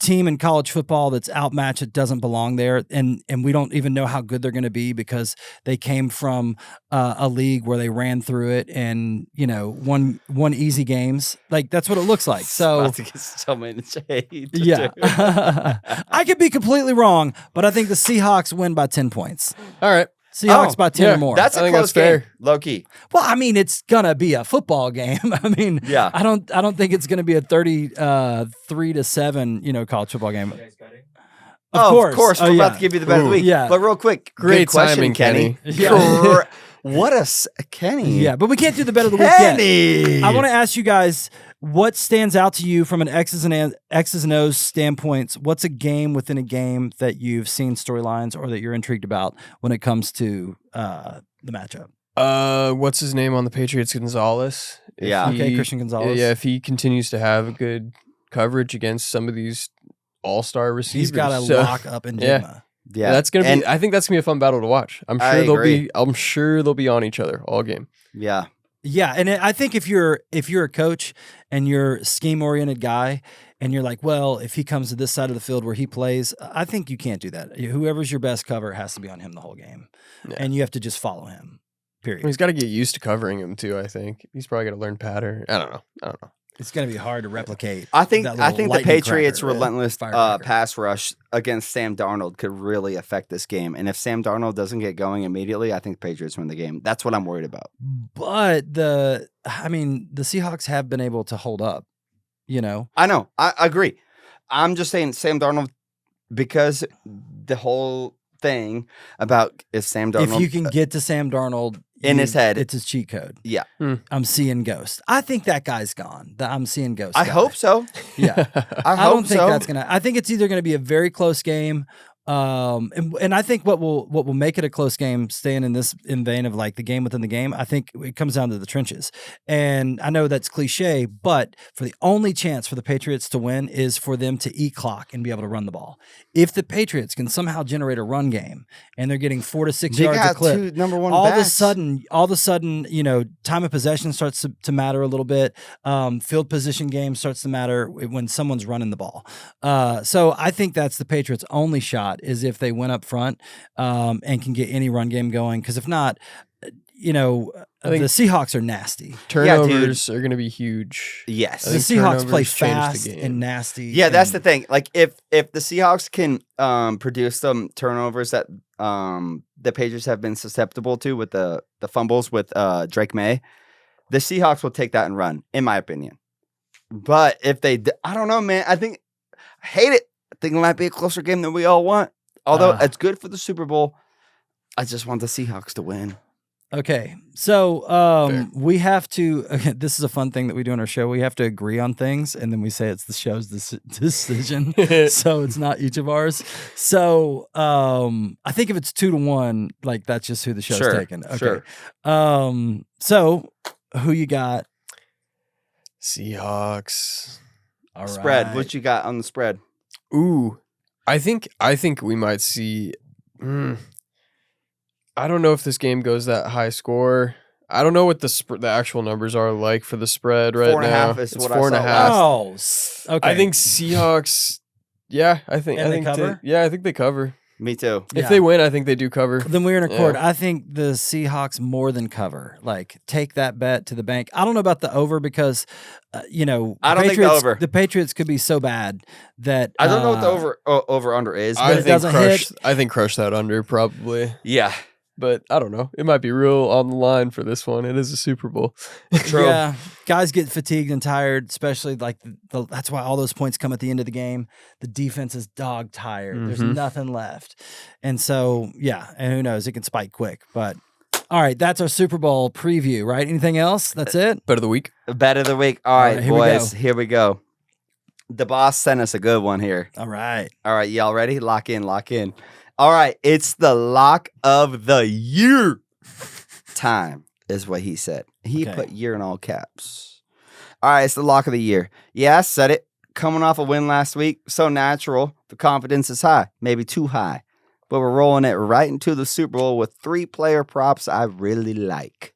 B: team in college football that's outmatched. It doesn't belong there, and we don't even know how good they're going to be because they came from a league where they ran through it and won easy games. Like that's what it looks like. So
A: About to get so many shade.
B: yeah, I could be completely wrong, but I think the Seahawks win by 10 points.
C: All right.
B: Seahawks
A: Oh,
B: by 10
C: yeah,
B: or more.
A: That's
C: I
A: a
C: think
A: close
C: that's fair.
A: game. Low key.
B: Well, I mean, it's gonna be a football game. I mean,
A: Yeah.
B: I don't think it's gonna be a 33-7, college football game.
D: You guys got it?
B: Of course.
A: We're about to give you the bet of the
C: Ooh.
A: week.
B: Yeah.
A: But real quick,
C: Great
A: good question,
C: timing,
A: Kenny.
B: Yeah.
A: What a Kenny.
B: Yeah, but we can't do the bet of the week yet.
A: Kenny.
B: I want to ask you guys what stands out to you from an X's and O's standpoints. What's a game within a game that you've seen storylines or that you're intrigued about when it comes to the matchup?
C: What's his name on the Patriots? Gonzalez. If
A: Yeah.
B: Okay, Christian Gonzalez.
C: Yeah, if he continues to have a good coverage against some of these all-star receivers,
B: He's got to
C: so-
B: lock up in
C: Yeah.
B: Jigma.
A: Yeah.
C: That's gonna
A: And-
C: be. I think that's gonna be a fun battle to watch. I'm
A: I
C: sure
A: agree.
C: I'm sure they'll be on each other all game.
A: Yeah.
B: Yeah, and I think if you're a coach and you're a scheme-oriented guy and you're like, well, if he comes to this side of the field where he plays, I think you can't do that. Whoever's your best cover has to be on him the whole game.
C: Yeah.
B: And you have to just follow him. Period.
C: He's got to get used to covering him too. I think he's probably got to learn pattern. I don't know.
B: It's going to be hard to replicate.
A: I think
B: that
A: I
B: little
A: think the
B: lightning
A: Patriots'
B: cracker,
A: relentless
B: firecracker.
A: pass rush against Sam Darnold could really affect this game. And if Sam Darnold doesn't get going immediately, I think the Patriots win the game. That's what I'm worried about.
B: But the Seahawks have been able to hold up.
A: I know. I agree. I'm just saying Sam Darnold, because the whole thing about is Sam Darnold.
B: If you can get to Sam Darnold
A: in his head,
B: it's his cheat code.
A: Yeah.
B: I'm seeing ghosts. I think that guy's gone. I'm seeing ghosts.
A: I hope so.
B: Yeah.
A: I
B: I don't
A: hope
B: think
A: so.
B: that's gonna. I think it's either gonna be a very close game, and I think what will make it a close game, staying in vein of like the game within the game. I think it comes down to the trenches, and I know that's cliche, but for the only chance for the Patriots to win is for them to eat clock and be able to run the ball. If the Patriots can somehow generate a run game and they're getting 4 to 6
A: They
B: yards a
A: got
B: clip,
A: two number one
B: all of a
A: backs.
B: sudden, time of possession starts to matter a little bit. Field position game starts to matter when someone's running the ball. So I think that's the Patriots' only shot is if they win up front and can get any run game going. Because if not,
C: I think
B: the Seahawks are nasty.
C: Turnovers are going to be huge.
A: Yes.
C: I
B: The
C: think
B: Seahawks play
C: turnovers change the
B: fast
C: game.
B: and nasty.
A: Yeah, that's the
B: and-
A: thing. Like if the Seahawks can produce some turnovers that the Patriots have been susceptible to with the fumbles with Drake May, the Seahawks will take that and run, in my opinion. But if I don't know, man. I hate it. I think it might be a closer game than we all want. Although it's good for the Super Bowl, I just want the Seahawks to win.
B: Okay, so
C: Fair.
B: we have to. This is a fun thing that we do on our show. We have to agree on things, and then we say it's the show's decision. So it's not each of ours. So I think if it's 2-1, like that's just who the show's
A: Sure,
B: taking. Okay.
A: sure.
B: So who you got?
C: Seahawks.
B: All
A: Spread.
B: right.
A: What you got on the spread?
C: Ooh, I think we might see. I don't know if this game goes that high score. I don't know what the actual numbers are like for the spread right
A: 4.5
C: now.
A: is
C: It's
A: what I
C: 4.5.
A: saw
B: Oh, okay.
C: I think Seahawks. Yeah, I think.
B: And
C: I
B: they
C: think
B: cover?
C: I think they cover.
A: Me too.
C: If
B: Yeah.
C: they win, I think they do cover.
B: Then we're in
C: Yeah.
B: accord. I think the Seahawks more than cover. Like, take that bet to the bank. I don't know about the over because,
A: I
B: the
A: don't think the
B: Patriots-
A: over.
B: The Patriots could be so bad that
A: I don't know what the over under is.
B: But
C: I
B: it
A: But
C: think
B: doesn't
C: crush.
B: hit.
C: I think crush that under probably,
A: yeah.
C: but I don't know. It might be real on the line for this one. It is a Super Bowl.
A: True.
B: Yeah, guys get fatigued and tired, especially like that's why all those points come at the end of the game. The defense is dog tired. There's
C: Mhm.
B: nothing left, and so yeah, and who knows? It can spike quick. But all right, that's our Super Bowl preview. Right? Anything else? That's it.
C: Bet of the week.
A: Bet of the week. All
B: All
A: right,
B: right, here we
A: boys.
B: go.
A: Here we go. The boss sent us a good one here.
B: All right.
A: All right, y'all ready? Lock in, lock in. All right, it's the lock of the year time, is what he said. He
B: Okay.
A: put year in all caps. All right, it's the lock of the year. Yeah, I said it. Coming off a win last week, so natural. The confidence is high, maybe too high. But we're rolling it right into the Super Bowl with 3 player props I really like.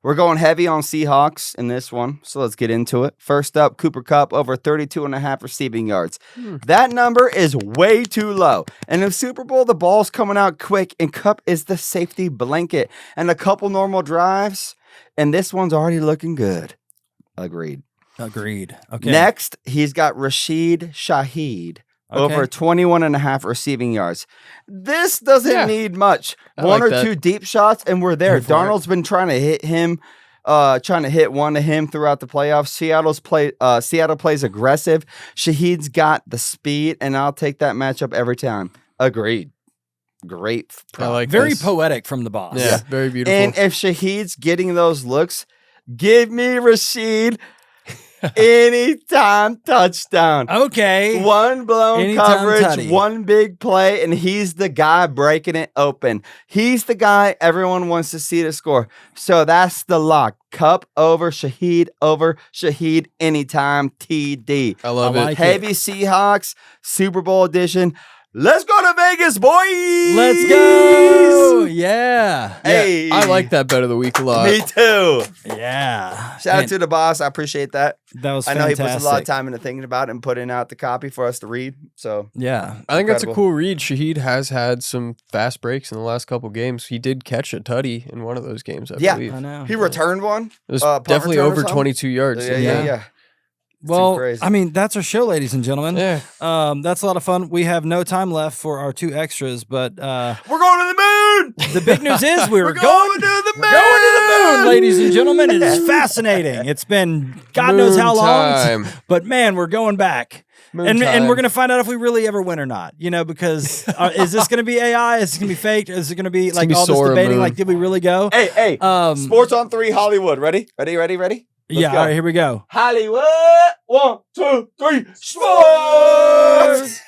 A: We're going heavy on Seahawks in this one, so let's get into it. First up, Cooper Kupp over 32.5 receiving yards. That number is way too low. And in Super Bowl, the ball's coming out quick, and Kupp is the safety blanket. And a couple normal drives, and this one's already looking good. Agreed.
B: Agreed. Okay.
A: Next, he's got Rashid Shaheed over
B: Okay.
A: 21.5 receiving yards. This doesn't
C: Yeah.
A: need much.
C: I
A: One
C: like
A: or
C: that.
A: 2 deep shots, and we're there.
C: Go for it.
A: Darnold's been trying to hit him, trying to hit one to him throughout the playoffs. Seattle plays aggressive. Shaheed's got the speed, and I'll take that matchup every time. Agreed. Great.
C: I like
B: Very
C: this.
B: poetic from the boss.
C: Yeah, very beautiful.
A: And if Shaheed's getting those looks, give me Rashid anytime touchdown.
B: Okay.
A: One blown
B: Anytime
A: coverage,
B: tutty.
A: one big play, and he's the guy breaking it open. He's the guy everyone wants to see to score. So that's the lock. Kupp over Shaheed anytime TD.
C: I love
B: I
C: it.
B: like
A: Heavy Seahawks, Super Bowl edition. Let's go to Vegas, boys!
B: Let's go. Yeah.
A: Hey,
C: I like that bet of the week a lot.
A: Me too.
B: Yeah.
A: Shout out
B: Man,
A: to the boss. I appreciate that.
B: that was
A: I know
B: fantastic.
A: he puts a lot of time into thinking about it and putting out the copy for us to read. So
B: Yeah.
C: I think that's a
A: Incredible.
C: cool read. Shaheed has had some fast breaks in the last couple games. He did catch a tutty in one of those games, I
A: Yeah.
C: believe.
B: I know.
A: he returned one.
C: It was
A: punt
C: definitely
A: return or
C: over
A: something?
C: 22 yards.
A: Yeah.
B: Yeah. Well,
A: crazy.
B: I mean, that's our show, ladies and gentlemen.
C: Yeah.
B: That's a lot of fun. We have no time left for our 2 extras, but
A: We're going to the moon.
B: the big news is we're
A: We're going to the moon.
B: going to the moon, ladies and gentlemen. It is fascinating. It's been God knows how long,
C: Time.
B: but man, we're going back.
C: Moon
B: And
C: time.
B: we're going to find out if we really ever win or not, because is this going to be AI? Is it going to be fake? Is it going to be like
C: gonna be
B: all this
C: Sora
B: debating?
C: Moon.
B: Like, did we really go?
A: Hey, Sports on 3 Hollywood. Ready?
B: Yeah,
A: go.
B: all right, here we go.
A: Hollywood. 1, 2, 3. Sports.